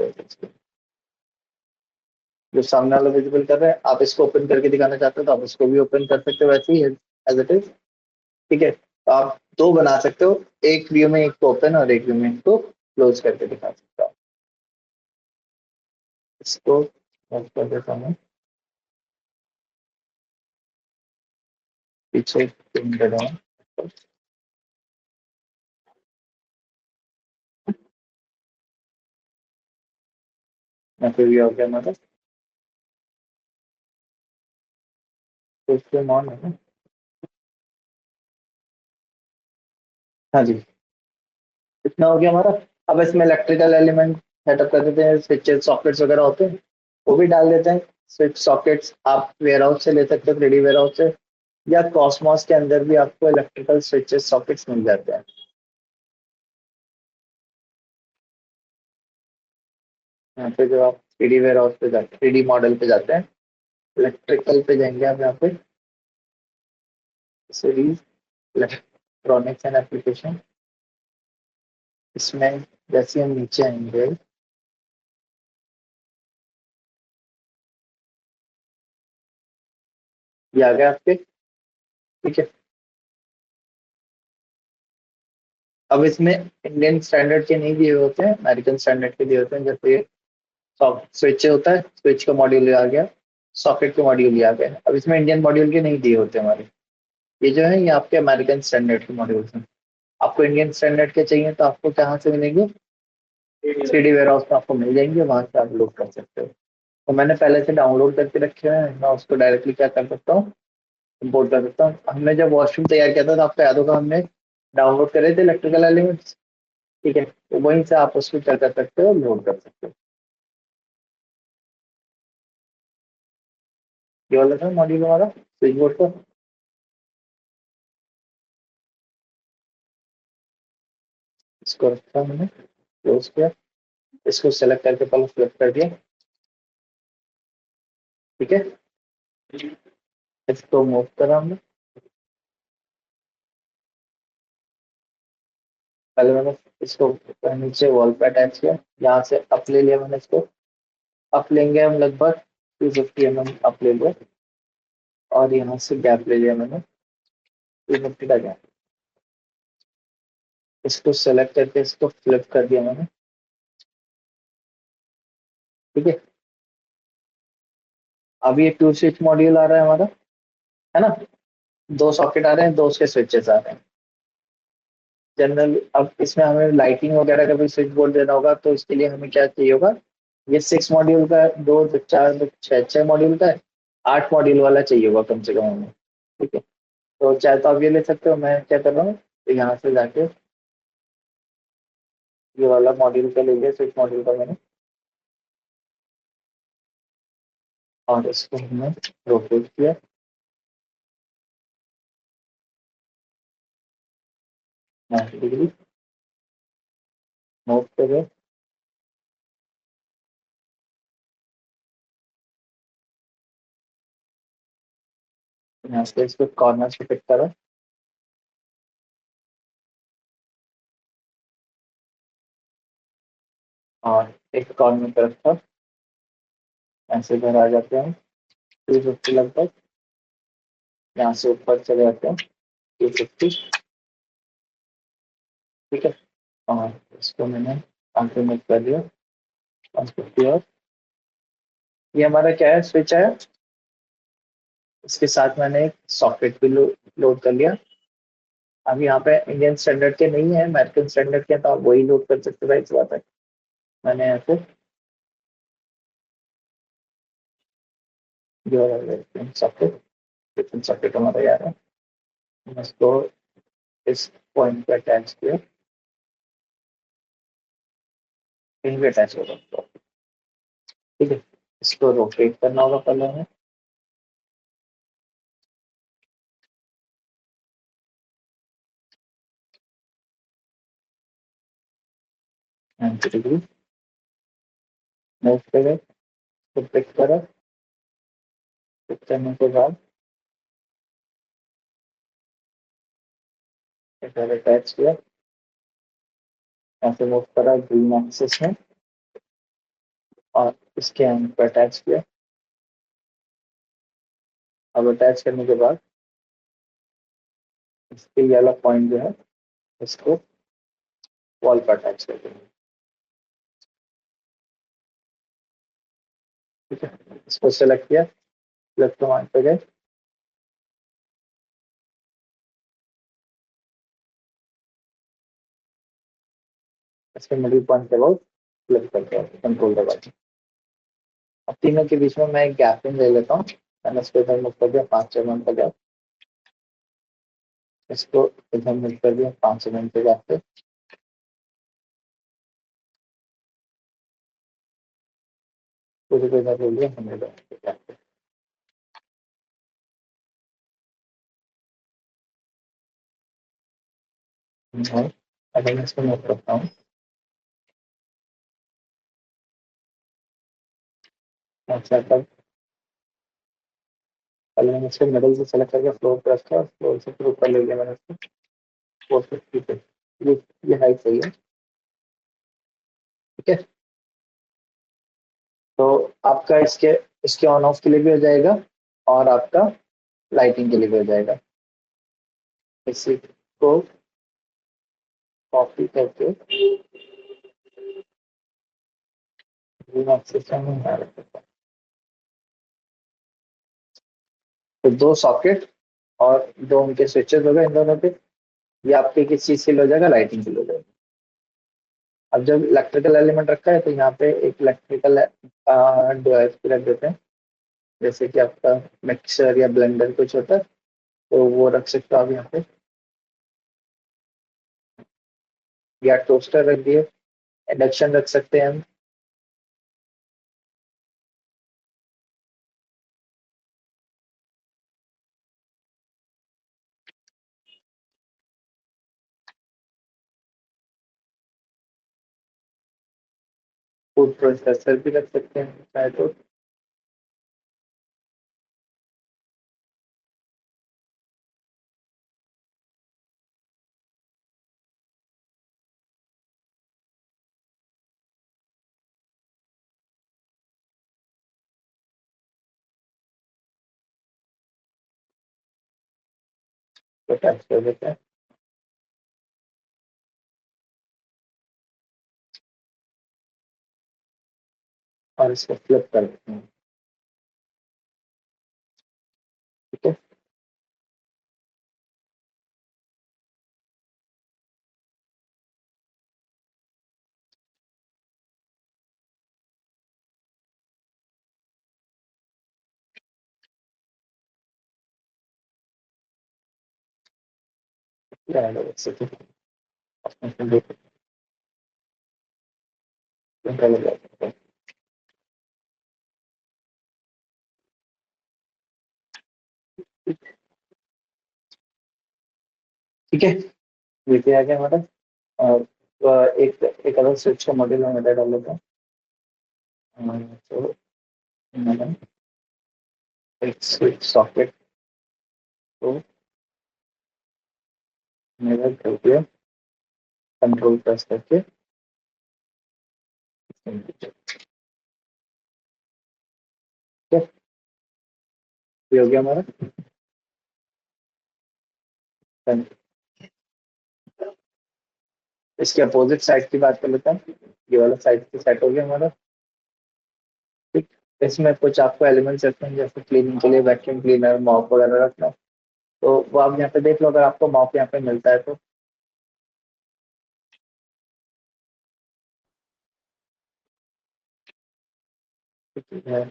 जो सामने वाला विजिबल कर रहे हैं, आप इसको ओपन करके दिखाना चाहते हो तो आप इसको भी ओपन कर सकते हो वैसे ही एज इट इज। ठीक है, तो आप दो बना सकते हो, एक व्यू में एक को ओपन और एक व्यू में एक को क्लोज करके दिखा सकते हो। इसको बंद कर देता हूँ, पीछे पिन कर रहा हूँ। मैं फिर ये हो गया मतलब, तो इसको ऑन है ना। हाँ जी, इतना हो गया हमारा। अब इसमें इलेक्ट्रिकल एलिमेंट सेटअप कर देते हैं, स्विचेस सॉकेट्स वगैरह होते हैं वो भी डाल देते हैं। स्विच सॉकेट्स आप वेयरहाउस से ले सकते हो, 3D वेयरहाउस से, या कॉस्मोस के अंदर भी आपको इलेक्ट्रिकल स्विचेस सॉकेट्स मिल जाते हैं। यहाँ पे जो आप 3D वेयरहाउस पे जाते हैं, 3D मॉडल पे जाते हैं, इलेक्ट्रिकल पे जाएंगे आप, यहाँ पे सीरीज इलेक्ट्रॉनिक्स एंड एप्लीकेशन, इसमें जैसे हम नीचे आएंगे, ये आ गया आपके। ठीक है, अब इसमें इंडियन स्टैंडर्ड के नहीं दिए होते हैं, अमेरिकन स्टैंडर्ड के दिए होते हैं। जैसे स्विच होता है, स्विच का मॉड्यूल आ गया, सॉकेट के मॉड्यूल आ गया। अब इसमें इंडियन मॉड्यूल के नहीं दिए होते हमारे, ये जो है ये आपके अमेरिकन स्टैंडर्ड के मॉड्यूल्स हैं। आपको इंडियन स्टैंडर्ड के चाहिए तो आपको कहाँ से मिलेंगे, CD वेयर हाउस में आपको मिल जाएंगे, वहां से आप लोड कर सकते हो। तो मैंने पहले से डाउनलोड करके रखे हुए हैं, मैं उसको डायरेक्टली क्या कर सकता हूँ, इम्पोर्ट कर सकता हूँ। हमने जब वॉशरूम तैयार किया था तो आपको याद होगा, हमने डाउनलोड करे थे इलेक्ट्रिकल एलिमेंट्स। ठीक है, तो वहीं से आप उसको क्या कर सकते हो, लोड कर सकते हो। ये वाला था मॉड्यूल हमारा स्विच बोर्ड का। इसको रखा हमने, क्लोज किया, इसको सेलेक्ट करके पहले फ्लिप कर दिया। ठीक है, इसको मूव करा हमने। पहले मैंने इसको नीचे वॉल पे अटैच किया, यहाँ से अप ले लिया मैंने इसको। अप लेंगे हम लगभग 250 mm अप ले लिया, और यहाँ से गैप ले लिया मैंने 250 का गैप। इसको सेलेक्ट करके इसको फ्लिप कर दिया मैंने। ठीक है, अब ये टू स्विच मॉड्यूल आ रहा है हमारा, है ना। दो सॉकेट आ रहे हैं, दो उसके स्विचेस आ रहे हैं। जनरल अब इसमें हमें लाइटिंग वगैरह का भी स्विच बोर्ड देना होगा, तो इसके लिए हमें क्या चाहिए होगा, ये 6 मॉड्यूल का है, दो चार दो छः मॉड्यूल का है, 8 मॉड्यूल वाला चाहिए होगा कम से कम हमें। ठीक है, तो चाहे तो आप ये ले सकते हो, मैं क्या कर रहा हूँ, तो यहाँ से जाके ये वाला मॉड्यूल का ले लिया, 6 मॉड्यूल का मैंने, और इसको हमने रोटेट किया 90 डिग्री, मूव करें, यहाँ से इसको कॉर्नर से पिक करा, और एक कॉर्नर पे रखा। ऐसे घर आ जाते हैं 250 लगभग, यहाँ से ऊपर चले जाते हैं 250। ठीक है, और इसको मैंने कंटिन्यू कर दिया 150। और ये हमारा क्या है, स्विच है। इसके साथ मैंने एक सॉकेट भी लोड कर लिया। अब यहाँ पे इंडियन स्टैंडर्ड के नहीं है, अमेरिकन स्टैंडर्ड के हैं, तो आप वही लोड कर सकते हैं, इस बात है। मैंने यहाँ पे जो सॉकेट सॉकेट हमारा यार है, मैं इसको इस पॉइंट पे अटैच किया, कहीं भी अटैच होगा तो। ठीक है, इसको रोटेट करना होगा पहले हमें, 90 डिग्री, मूव करें, तो पिक करा, पिक करने के बाद इधर अटैच किया, ऐसे मूव करा ग्रीन एक्सिस में, और इसके एंड पे अटैच किया। अब अटैच करने के बाद इसके ये वाला पॉइंट जो है, इसको वॉल पर अटैच कर देंगे। ठीक है, इसको सेलेक्ट किया, लेफ्ट कमांड पे गए, इसके मिडिल पॉइंट के बाद क्लिक करके कंट्रोल दबा के अब तीनों के बीच में मैं एक गैपिंग ले लेता हूँ। मैंने इसको इधर मूव कर दिया 5-6 मिनट का गैप, इसको इधर मूव कर दिया 5 मिनट के गैप पे, पूरी को इधर ले लिया 100 मिनट के गैप पे। और अगर मैं इसको मूव करता हूँ, अच्छा तब पहले मैंने इसको मिडल से सेलेक्ट करके फ्लोर पर रखा, फ्लोर से फिर ऊपर ले लिया मैंने इसको 450 पे। ये हाइट सही है। ठीक है, तो आपका इसके इसके ऑन ऑफ के लिए भी हो जाएगा, और आपका लाइटिंग के लिए भी हो जाएगा। इसी को कॉपी करके सिस्टम में डाल सकते हैं। तो दो सॉकेट और दो उनके स्विचेस हो गए इन दोनों पे। ये आपके किस चीज के लिए हो जाएगा, लाइटिंग के लिए हो जाएगा। अब जब इलेक्ट्रिकल एलिमेंट रखा है तो यहाँ पे एक इलेक्ट्रिकल डिवाइस भी रख देते हैं, जैसे कि आपका मिक्सर या ब्लेंडर कुछ होता है, तो वो रख सकते हो आप यहाँ पे, या टोस्टर रख दिए, इंडक्शन रख सकते हैं हम। फूड प्रोसेसर भी रख सकते हैं चाहे तो। अटैच कर देते हैं और इसको फ्लिप कर देते हैं। ठीक है, क्या है वैसे तो ठीक है, ये आ गया हमारा। और एक एक अलग स्विच का मॉड्यूल मैं इधर डाल लेता हूँ। तो मैंने एक स्विच सॉकेट को मेरा कर दिया, कंट्रोल प्रेस करके। ठीक है, ये हो गया हमारा। Done। इसके अपोजिट साइड की बात कर लेते हैं। ये वाला साइड की सेट हो गया हमारा। ठीक, इसमें कुछ आपको एलिमेंट्स रखने हैं, जैसे क्लीनिंग के लिए वैक्यूम क्लीनर, मॉप वगैरह रखना है। तो वो आप यहाँ पे देख लो, अगर आपको मॉप यहाँ पे मिलता है तो। ठीक है,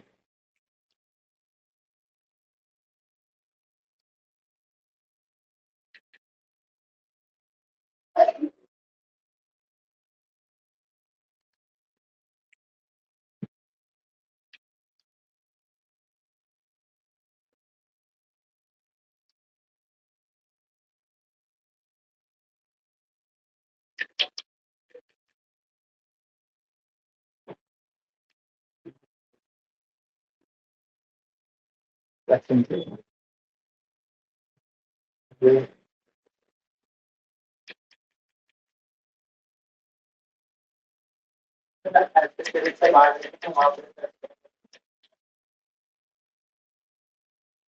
वैक्यूम क्लीनर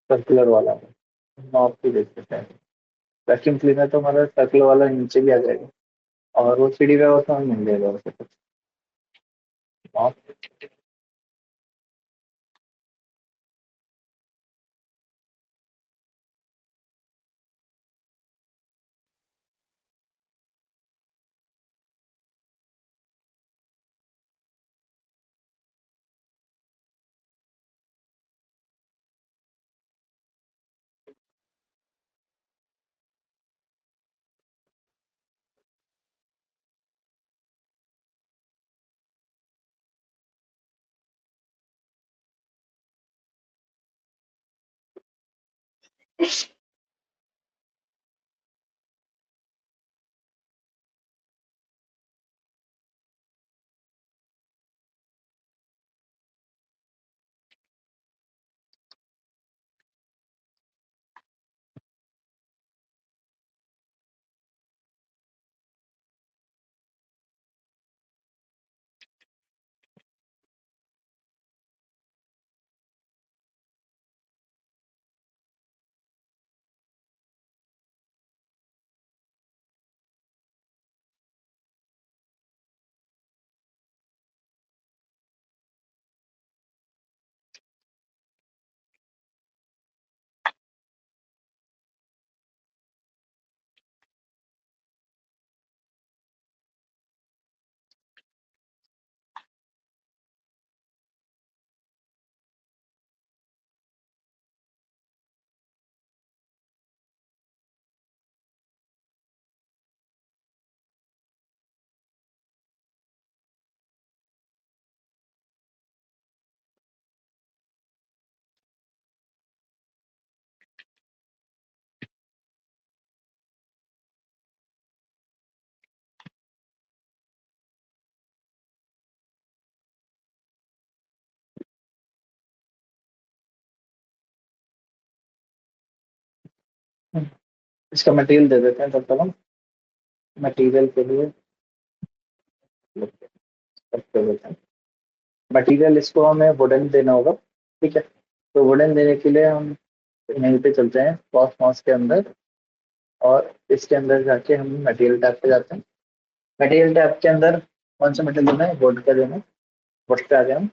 सर्कुलर वाला है, मॉप भी देख सकते हैं। वैक्यूम क्लीनर तो हमारा सर्कुलर वाला नीचे भी आ जाएगा, और वो सीढ़ी पे वो तो हमें मिल जाएगा वैसे तो। मॉप इसका मटेरियल दे देते हैं तब तक हम। मटेरियल के लिए करते देते हैं। मटेरियल इसको हमें वुडन देना होगा, ठीक है। तो वुडन देने के लिए हम यहीं पे चलते हैं कॉस्मॉस के अंदर, और इसके अंदर जाके हम मटेरियल टैब पे जाते हैं। मटेरियल टैब के अंदर कौन सा मटेरियल देना है, वुड का देना है। वुड पे आ गए हम।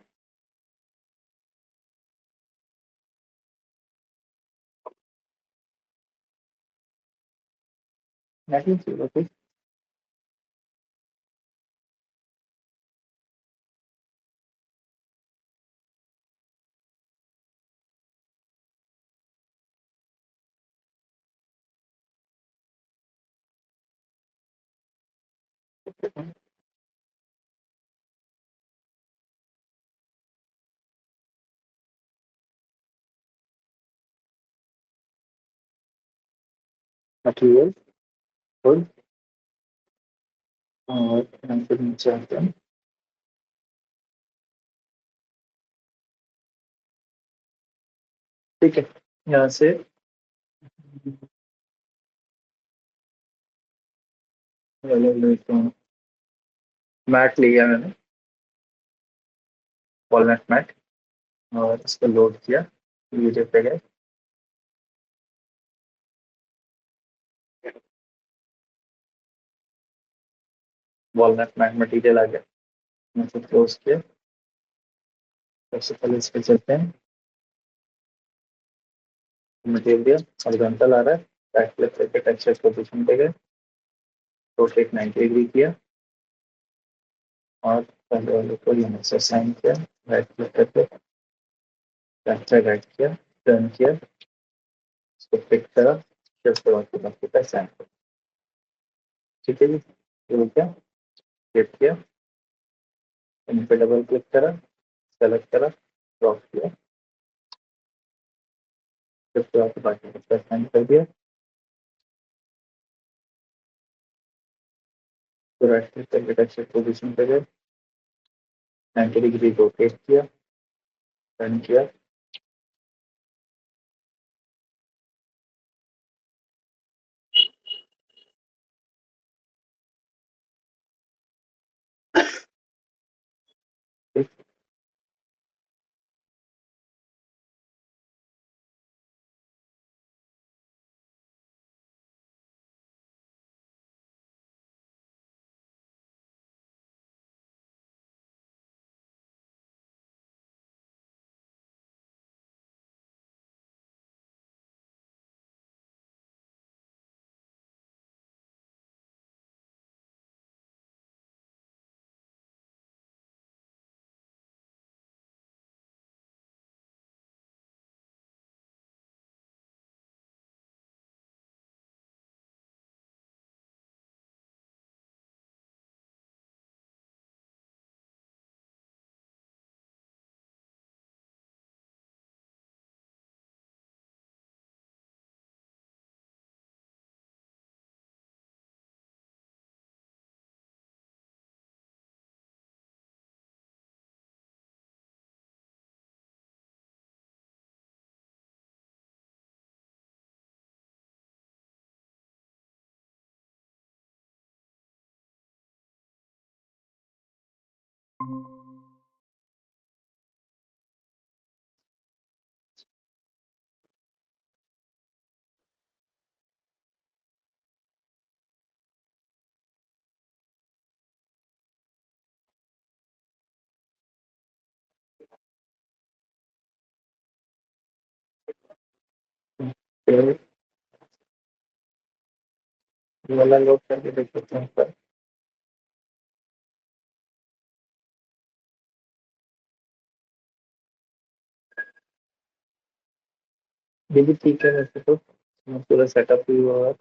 नेटिंग चाहिए ओके। मटेरियल वुड, और यहाँ पे नीचे आते हैं। ठीक है, यहाँ से मैट लिया मैंने, वॉलनट मैट, और इसको लोड किया, वीडियो पे गए। वॉलनट मैट मटेरियल आ गया, मैं तो क्लोज किया। सबसे पहले इस पे चलते हैं। मटेरियल दिया, हॉरिजॉन्टल आ रहा है, राइट क्लिक करके टेक्सचर पोजीशन पे गए, रोटेट 90 डिग्री किया, और पहले वाले को यहाँ से साइन किया, राइट क्लिक करके कैप्चर राइट किया, टर्न किया, इसको पिक करा, फिर उसके बाद बाकी का साइन किया। ठीक है जी, ये हो गया। क्लिक किया, इन पे डबल क्लिक करा, सेलेक्ट करा, ड्रॉप किया, फिर उसके बाद बाकी का साइन कर दिया। तो राइट क्लिक करके टेक्सचर पोजीशन पे गए, 90 डिग्री रोटेट किया, टर्न किया। फिर ये वाला लोड करके देख सकते हैं पर ये भी ठीक है वैसे तो, पूरा सेटअप भी हुआ है।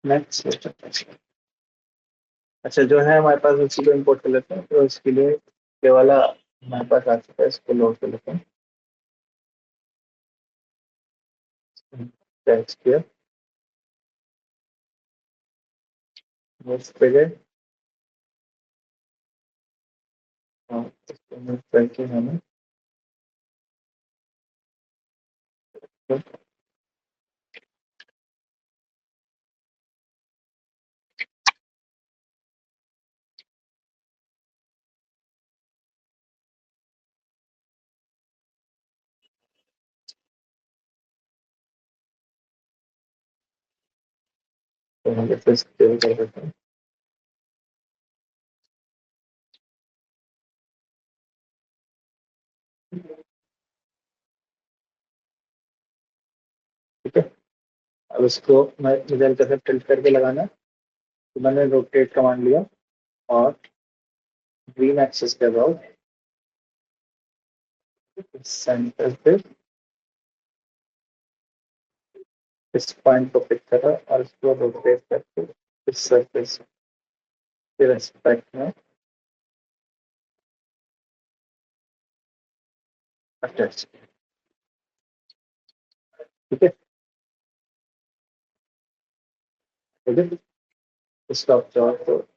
नेक्स्ट अच्छा, जो है हमारे पास उसी को इम्पोर्ट कर लेते हैं, तो इसके लिए ये वाला हमारे पास आ चुका है, इसको लोड कर लेते हैं। टेक्स्ट किया, नेक्स्ट पे गए, और इसको move करके हमें तो हम फिर सेव कर देते हैं। ठीक है, अब इसको मैं इधर कैसे टिल्ट करके लगाना है, तो मैंने रोटेट कमांड लिया और ग्रीन एक्सिस के अबाउट सेंटर पे इस पॉइंट को पिक करा और इसको रोटेट करके इस सरफेस के रेस्पेक्ट में अटैच। ठीक है, ठीक है, स्टॉप जॉब।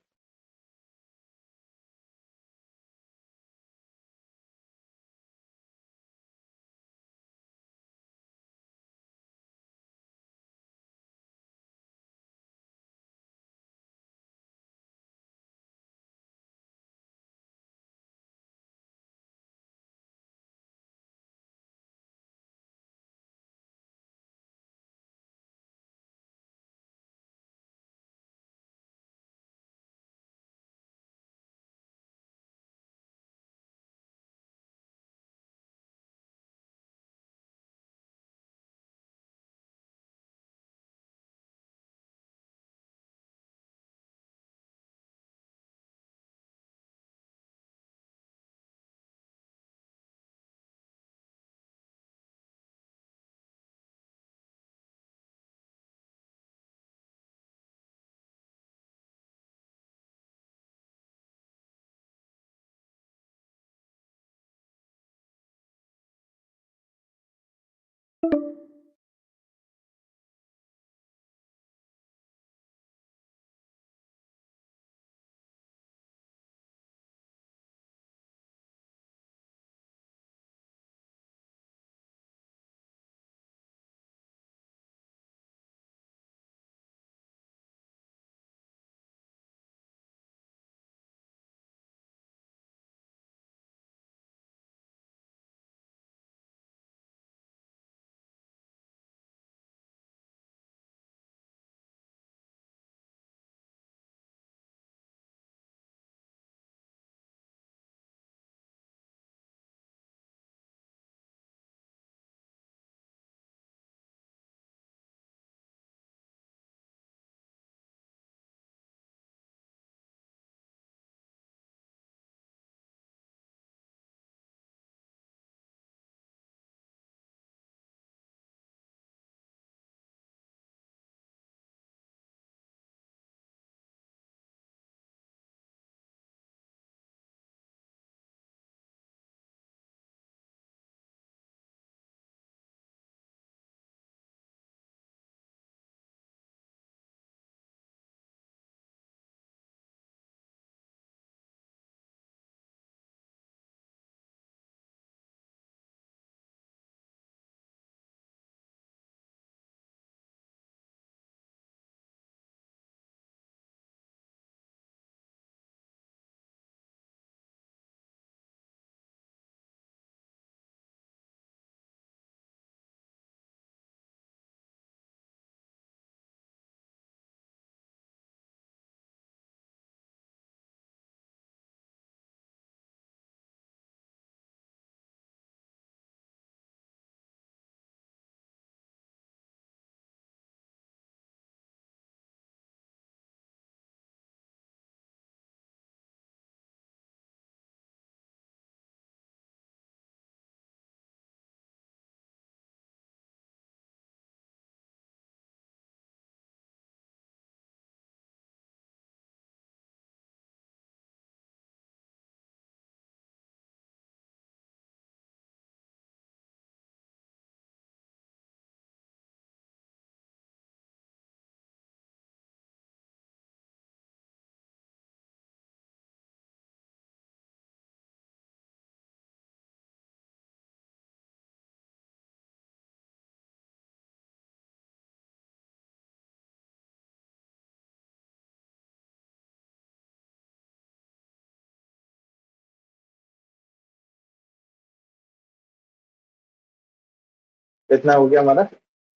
इतना हो गया हमारा।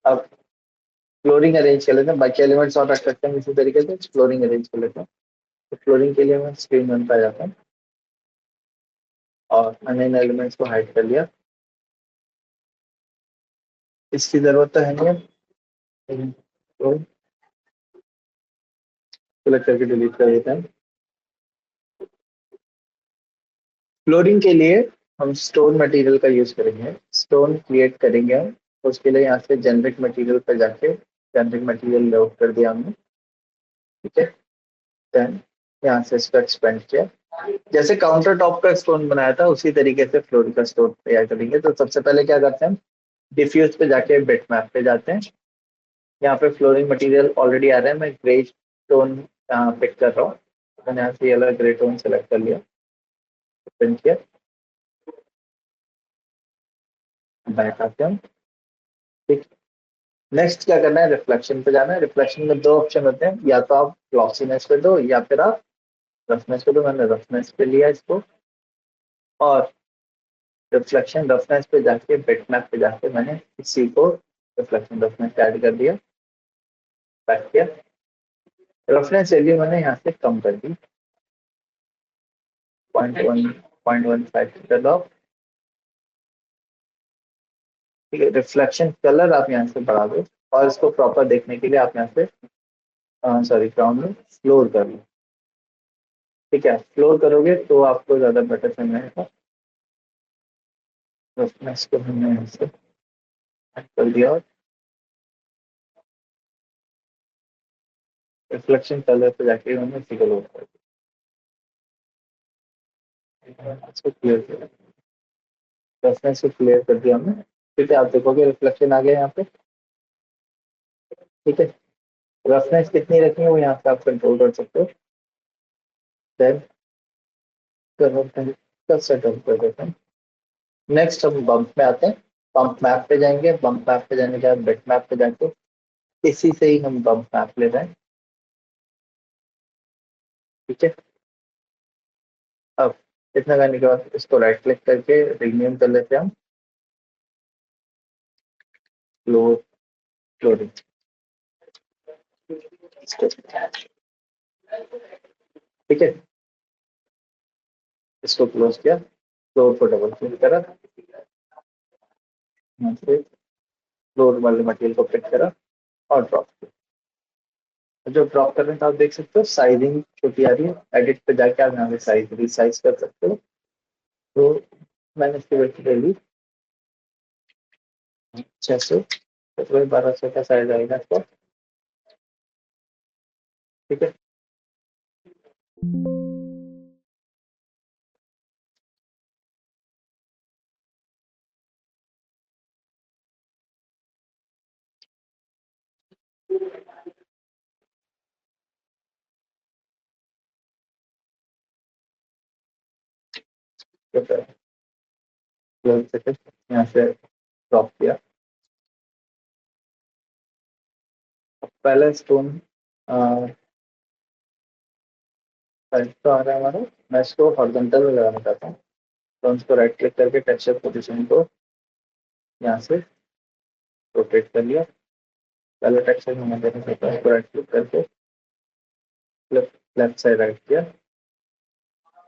अब फ्लोरिंग अरेंज कर लेते हैं, बाकी एलिमेंट्स और रख सकते हैं इसी तरीके से, फ्लोरिंग अरेंज कर लेते हैं। तो फ्लोरिंग के लिए मैं स्क्रीन वन पे आ जाता हूँ और अन्य एलिमेंट्स को हाइड कर लिया। इसकी जरूरत तो है नहीं अब, तो सेलेक्ट करके डिलीट कर देते हैं। फ्लोरिंग के लिए हम स्टोन मटेरियल का यूज करेंगे, स्टोन क्रिएट करेंगे हम। तो उसके लिए यहाँ से जेनरिक मटेरियल पर जाके जेनरिक मटेरियल लोड कर दिया हमने। ठीक है, देन यहाँ से इसको एक्सपेंड किया। जैसे काउंटर टॉप का स्टोन बनाया था उसी तरीके से फ्लोर का स्टोन तैयार करेंगे। तो सबसे पहले क्या करते हैं, डिफ्यूज पे जाके बिट मैप पे जाते हैं। यहाँ पे फ्लोरिंग मटेरियल ऑलरेडी आ रहा है, मैं ग्रे टोन पिक कर रहा हूँ। मैंने यहाँ से अलग ग्रे टोन सेलेक्ट कर लिया, प्रिंट किया, बैक आते हैं। ठीक, नेक्स्ट क्या करना है, रिफ्लेक्शन पे जाना है। रिफ्लेक्शन में दो ऑप्शन होते हैं, या तो आप ग्लॉसीनेस पे दो या फिर आप रफनेस पे दो। मैंने रफनेस पे लिया इसको, और रिफ्लेक्शन रफनेस पे जाके बिटमैप पे जाके मैंने इसी को रिफ्लेक्शन रफनेस ऐड कर दिया, बैक किया। रफनेस वैल्यू मैंने यहाँ से कम कर दी, 0.1 कर दो। ठीक है, रिफ्लेक्शन कलर आप यहाँ से बढ़ा दो, और इसको प्रॉपर देखने के लिए आप यहाँ से सॉरी ग्राउंड में फ्लोर कर लो। ठीक है, फ्लोर करोगे तो आपको ज्यादा बेटर समझ आएगा। रफनेस को हमने यहाँ से ऐड कर दिया, और रिफ्लेक्शन कलर पे जाके हमने इसी को लोड कर दिया, इसको क्लियर किया, रफनेस को क्लियर कर दिया हमने। ठीक है, आप देखोगे रिफ्लेक्शन आ गया यहाँ पे। ठीक है, रफनेस कितनी रखनी है वो यहाँ से आप कंट्रोल कर सकते हो। देन कलर सेटअप कर देते हैं। नेक्स्ट हम बम्प में आते हैं। बम्प मैप पे जाएंगे, बम्प मैप पे जाने के बाद बिट मैप पे जाके इसी से ही हम बम्प मैप ले रहे हैं। ठीक है, अब इतना करने के बाद इसको राइट क्लिक करके रीनेम कर लेते हैं हम, फ्लोर फ्लोरिंग। ठीक है, इसको क्लोज किया, फ्लोर को डबल क्लिक करा, यहाँ से फ्लोर वाले मटेरियल को पिक करा और ड्रॉप किया। जो ड्रॉप कर रहे हैं तो आप देख सकते हो साइजिंग छोटी आ रही है। एडिट पे जाके आप यहाँ पे साइज रिसाइज कर सकते हो। तो मैंने इसकी वैल्यू ले ली 600, तो 1200 का साइज आएगा इसका। ठीक है, तो यहाँ से ड्रॉप किया। अब पहला स्टोन साइज तो आ रहा है हमारा, मैं इसको हॉरिजॉन्टल में लगाना चाहता हूँ। तो इसको राइट क्लिक करके टेक्सचर पोजीशन को यहाँ से रोटेट कर लिया। पहले टेक्सचर में मैं देना चाहता हूँ, इसको राइट क्लिक करके फ्लिप लेफ्ट साइड राइट किया,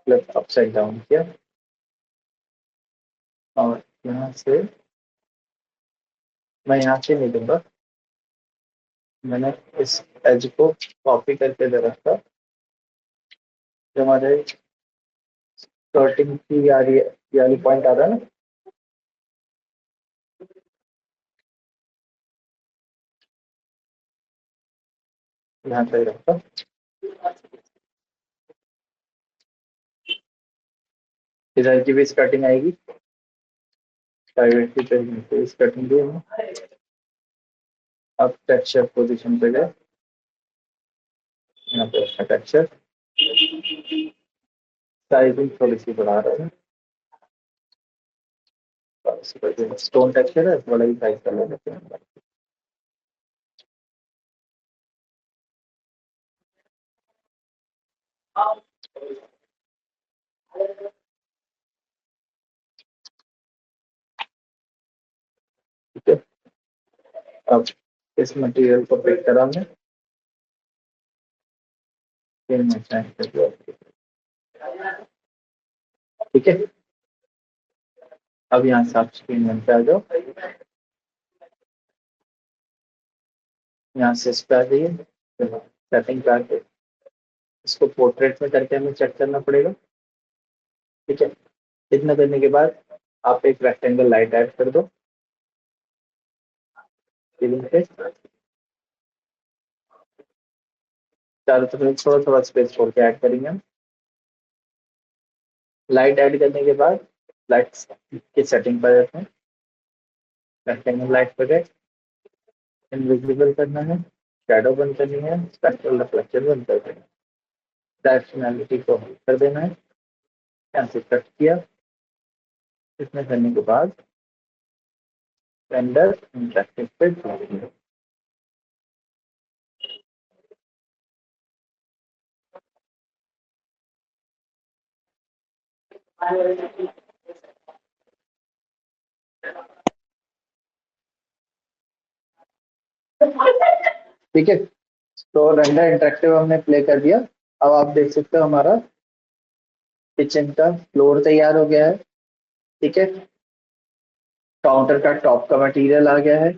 फ्लिप अपसाइड डाउन किया, और यहाँ से मैं यहाँ से नहीं दूंगा, मैंने इस एज को कॉपी करके दे रखा। जो हमारे स्टार्टिंग की आ रही है, ये वाली पॉइंट आ रहा है ना, यहाँ पे रखा। इधर की भी स्टार्टिंग आएगी, प्राइवेट की पे स्टार्टिंग भी है। अब टेक्सचर पोजीशन पे गए, यहाँ पे टेक्सचर साइजिंग थोड़ी सी बढ़ा रहे हैं, स्टोन टेक्सचर है थोड़ा ही साइज कर लेते हैं। ठीक है, अब इस मटेरियल को पिक करा मैं, फिर मैं सेंड कर दिया। ठीक है, अब यहाँ से आप स्क्रीन वन पे आ जाओ, यहाँ से इस पे आ जाइए, सेटिंग पे आके इसको पोर्ट्रेट में करके हमें चेक करना पड़ेगा। ठीक है, इतना करने के बाद आप एक रेक्टेंगल लाइट ऐड कर दो सीलिंग पे, चारों तरफ थोड़ा थोड़ा स्पेस छोड़ के ऐड करेंगे हम। लाइट ऐड करने के बाद लाइट की सेटिंग पर जाते हैं, रेक्टेंगल लाइट पर गए, इनविजिबल करना है, शैडो बंद करनी है, स्पेक्ट्रल रिफ्लेक्शन बंद कर देना है, डायरेक्शनैलिटी को कर देना है, यहाँ से कट किया। इतना करने के बाद रेंडर इंटरेक्टिव पे जाएंगे। ठीक है, तो रेंडर इंटरेक्टिव हमने प्ले कर दिया। अब आप देख सकते हो हमारा किचन का फ्लोर तैयार हो गया है। ठीक है, काउंटर का टॉप का मटेरियल आ गया है,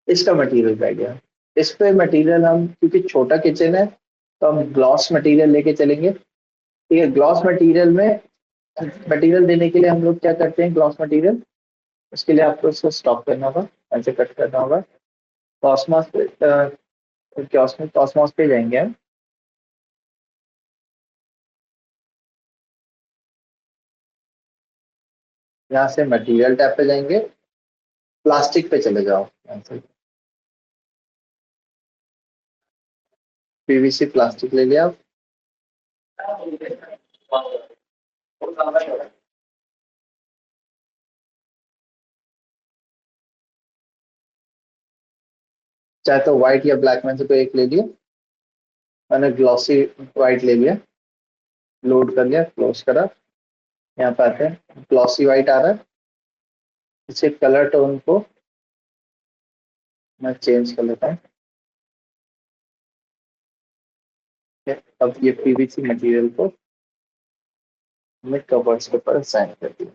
इसका मटेरियल रह गया। इस पे मटेरियल हम, क्योंकि छोटा किचन है तो हम ग्लॉस मटेरियल लेके चलेंगे। ठीक है, ग्लॉस मटेरियल में मटेरियल देने के लिए हम लोग क्या करते हैं, ग्लॉस मटेरियल उसके लिए आपको इसको स्टॉप करना होगा, ऐसे कट करना होगा। कॉस्मोस पे कॉस्मोस पे जाएंगे हम, यहाँ से मटेरियल टैब पे जाएंगे, प्लास्टिक पे चले जाओ, यहाँ से पीवीसी प्लास्टिक ले लिया आप। चाहे तो व्हाइट या ब्लैक में से कोई एक ले लिया, मैंने ग्लॉसी व्हाइट ले लिया, लोड कर लिया, क्लोज करा। यहाँ पे आते हैं, ग्लॉसी व्हाइट आ रहा है, इसे कलर टोन को मैं चेंज कर लेता हूँ। ठीक है, अब ये पीवीसी मटेरियल को मैं कवर्स के ऊपर असाइन कर दिया।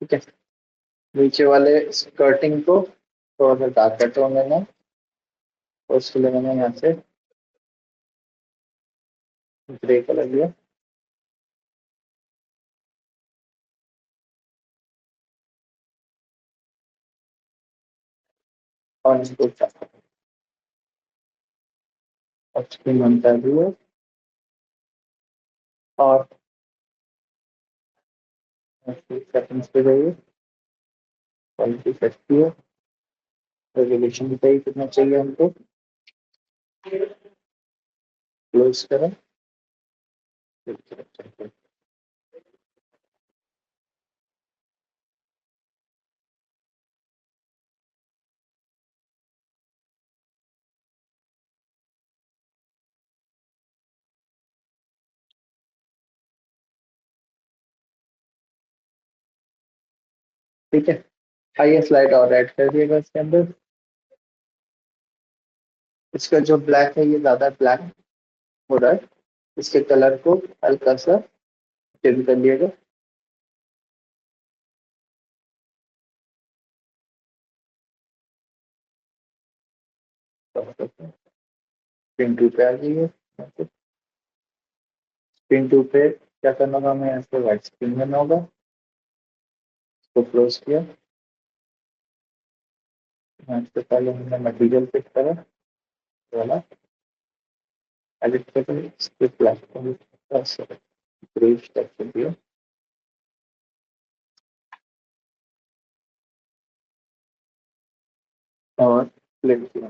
ठीक है, नीचे वाले स्कर्टिंग को थोड़ा सा डार्क करते हो मैंने, और उसके लिए मैंने यहाँ से ग्रे कलर लिया। और इसको स्क्रीन बंद कर दिया, और सेटिंग्स पे जाइए, क्वालिटी सेट की है, रेजोल्यूशन बताइए कितना चाहिए हमको, क्लोज करें। ठीक है, आइए स्लाइड और ऐड कर दिएगा इसके अंदर। इसका जो ब्लैक है ये ज्यादा ब्लैक हो रहा है, इसके कलर को हल्का सा डिम कर लिएगा। स्क्रीन टू पे आ जाइए, स्क्रीन टू पे क्या करना होगा, हमें यहाँ से व्हाइट स्क्रीन करना होगा, इसको क्लोज किया। यहाँ से पहले हमने मटीरियल पिक करा, वाला electrical strip platform plus brief structure view और प्लेन की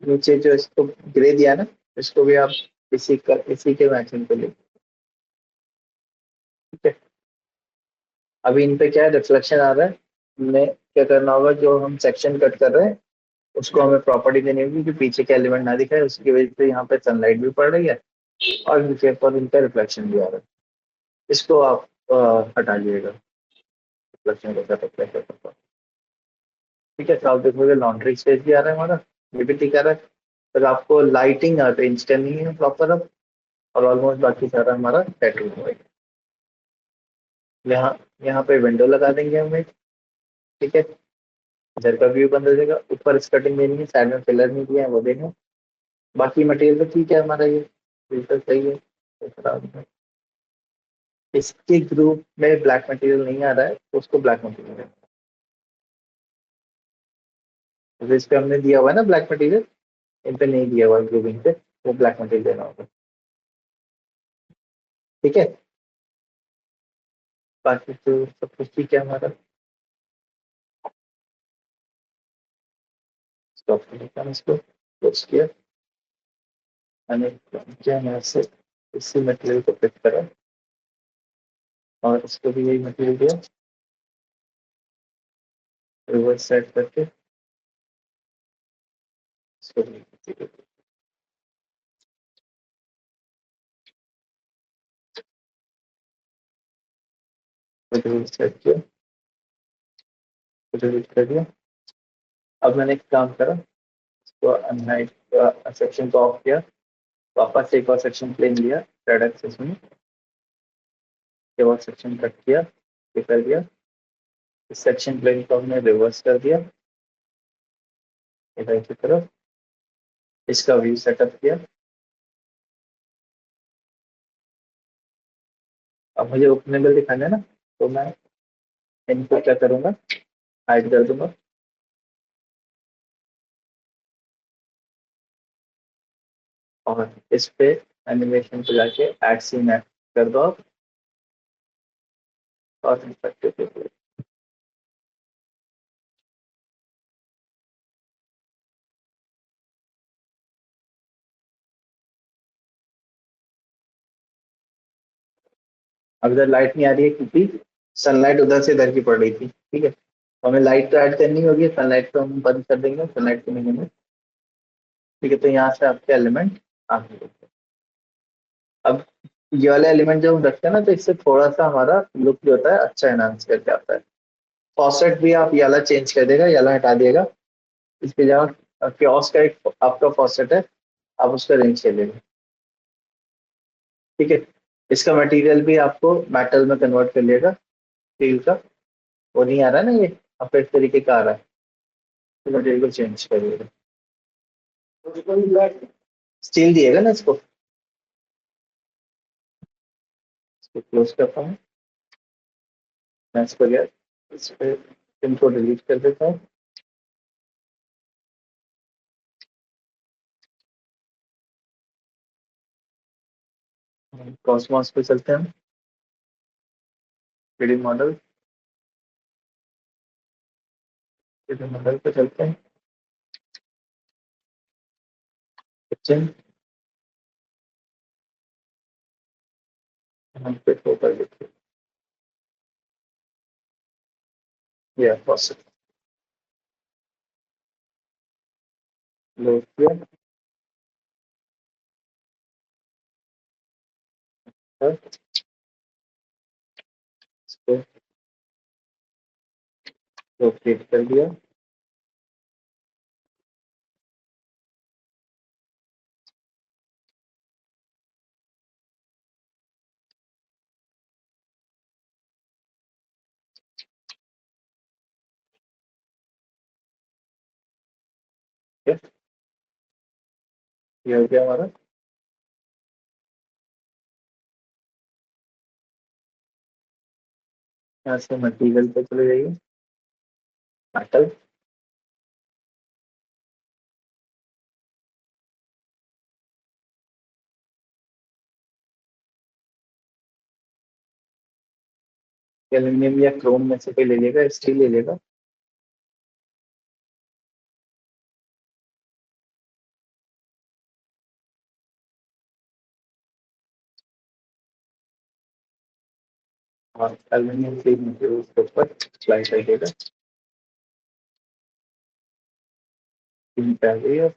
नीचे जो इसको ग्रे दिया ना, इसको भी आप इसी के मैचिंग पे ले, ठीक है। अभी इन पे क्या है, रिफ्लेक्शन आ रहा है, हमें क्या करना होगा, जो हम सेक्शन कट कर रहे हैं उसको हमें प्रॉपर्टी देनी होगी कि पीछे के एलिमेंट ना दिखाए, उसकी वजह से यहाँ पे सनलाइट भी पड़ रही है और नीचे पर इनका रिफ्लेक्शन भी आ रहा है। इसको आप हटा दीजिएगा, रिफ्लेक्शन को सेटअप, ठीक है। तो आप देखोगे लॉन्ड्री स्पेस भी आ रहा है हमारा, ये भी ठीक आ रहा है। पर आपको लाइटिंग यहाँ पे इंस्टेंट नहीं है प्रॉपर अब, और ऑलमोस्ट बाकी सारा हमारा सेट हो गया। यहाँ यहाँ पे विंडो लगा देंगे हम एक, ठीक है। इधर का व्यू बंद हो जाएगा, ऊपर स्कर्टिंग देनी है, साइड में पिलर नहीं दिया है वो देंगे। बाकी मटेरियल तो ठीक है हमारा, ये बिल्कुल सही है, कोई खराब नहीं है। इसके ग्रुप में ब्लैक मटेरियल नहीं आ रहा है तो उसको ब्लैक मटेरियल है, तो इस पे हमने दिया हुआ है ना ब्लैक मटेरियल, इन पे नहीं दिया हुआ ग्रुपिंग पे, वो ब्लैक मटेरियल देना होगा, ठीक है। बाकी तो सब कुछ ठीक है हमारा। स्टॉप करना इसको, क्लोज किया, मैंने क्या यहाँ से इसी मटेरियल को पिक करा और इसको भी यही मटेरियल दिया, रिवर्स सेट करके इसको भी मटेरियल सेट किया, मटेरियल कर दिया। अब मैंने एक काम करा, इसको अनहाइड सेक्शन को ऑफ किया, वापस एक और सेक्शन प्लेन लिया रेड एक्सिस में, के बाद सेक्शन कट किया, ये कर दिया। इस सेक्शन प्लेन को हमने रिवर्स कर दिया इधर की तरफ, इसका व्यू सेटअप किया। अब मुझे ओपनेबल दिखाना है ना, तो मैं इनको क्या करूंगा, हाइड कर दूंगा, और इस पे एनिमेशन पे जाके एड सीन ऐड कर दो आप, और इंस्पेक्टर पे click। अब इधर लाइट नहीं आ रही है क्योंकि सनलाइट उधर से इधर की पड़ रही थी, ठीक है। तो हमें लाइट तो ऐड करनी होगी, सनलाइट तो हम बंद कर देंगे, सनलाइट को नहीं होंगे, ठीक है। तो यहाँ से आपके एलिमेंट आ गए। अब ये वाले एलिमेंट जब हम रखते हैं ना, तो इससे थोड़ा सा हमारा लुक जो होता है अच्छा एनहांस करके आता है। फॉसेट भी आप ये वाला चेंज कर देगा, ये वाला हटा दिएगा, इसके जगह क्योस का एक आपका फॉसेट है, आप उसका रेंज कर लेंगे, ठीक है। इसका मटेरियल भी आपको मेटल में कन्वर्ट कर लिएगा, स्टील का, वो नहीं आ रहा है ना ये, आपका इस तरीके का आ रहा है, तो मटेरियल को चेंज करिएगा, स्टील दिएगा ना इसको क्लोज करता हूँ मैं, इसको लिया, इस पे इनको डिलीट कर देता हूँ। कॉस्मॉस पे चलते हैं हम, 3D मॉडल, 3D मॉडल पे चलते हैं, किचन, हम पे ऊपर देखिए, ये फॉसेट लोड किया है, इसको लोकेट कर दिया। है, ये हो गया हमारा। यहाँ से मटेरियल पे चले जाइए, मेटल। एल्यूमिनियम या क्रोम में से कोई ले लेगा, स्टील ले लेगा। और एल्यूमिनियम से मुझे उसके ऊपर अप्लाई कर देगा। तीन पे आ गई है।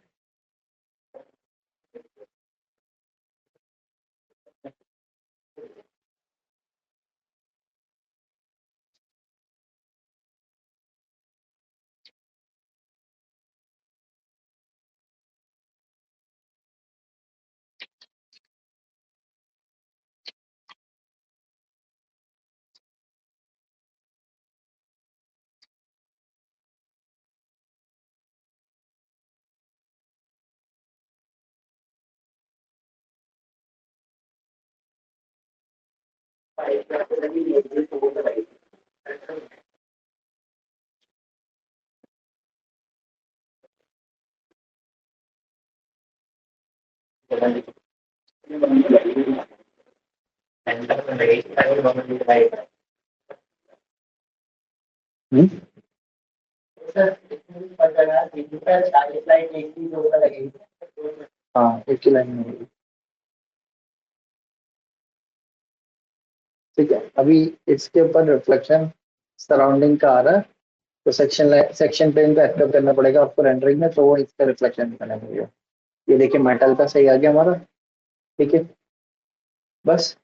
हम्म? हाँ, एक ही लाइन में होगी। ठीक है, अभी इसके ऊपर रिफ्लेक्शन सराउंडिंग का आ रहा है, तो सेक्शन प्लेन को एक्टिव करना पड़ेगा आपको रेंडरिंग में, तो वो इसका रिफ्लेक्शन दिखाना पड़ेगा। ये देखिए मेटल का सही आ गया हमारा। ठीक है, बस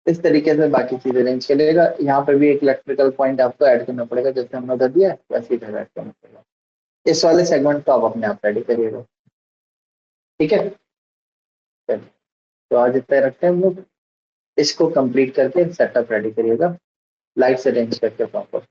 इस तरीके से बाकी चीजें रेंज चलेगा। यहाँ पे भी एक इलेक्ट्रिकल पॉइंट आपको ऐड करना पड़ेगा, जैसे हमने उधर दिया है, वैसे इधर ऐड करना पड़ेगा। इस वाले सेगमेंट को आप अपने आप रेडी करिएगा। ठीक है, चलिए, तो आज इतना ही रखते हैं हम लोग। इसको कंप्लीट करके सेटअप रेडी करिएगा, लाइट से रेंज करके प्रॉपर।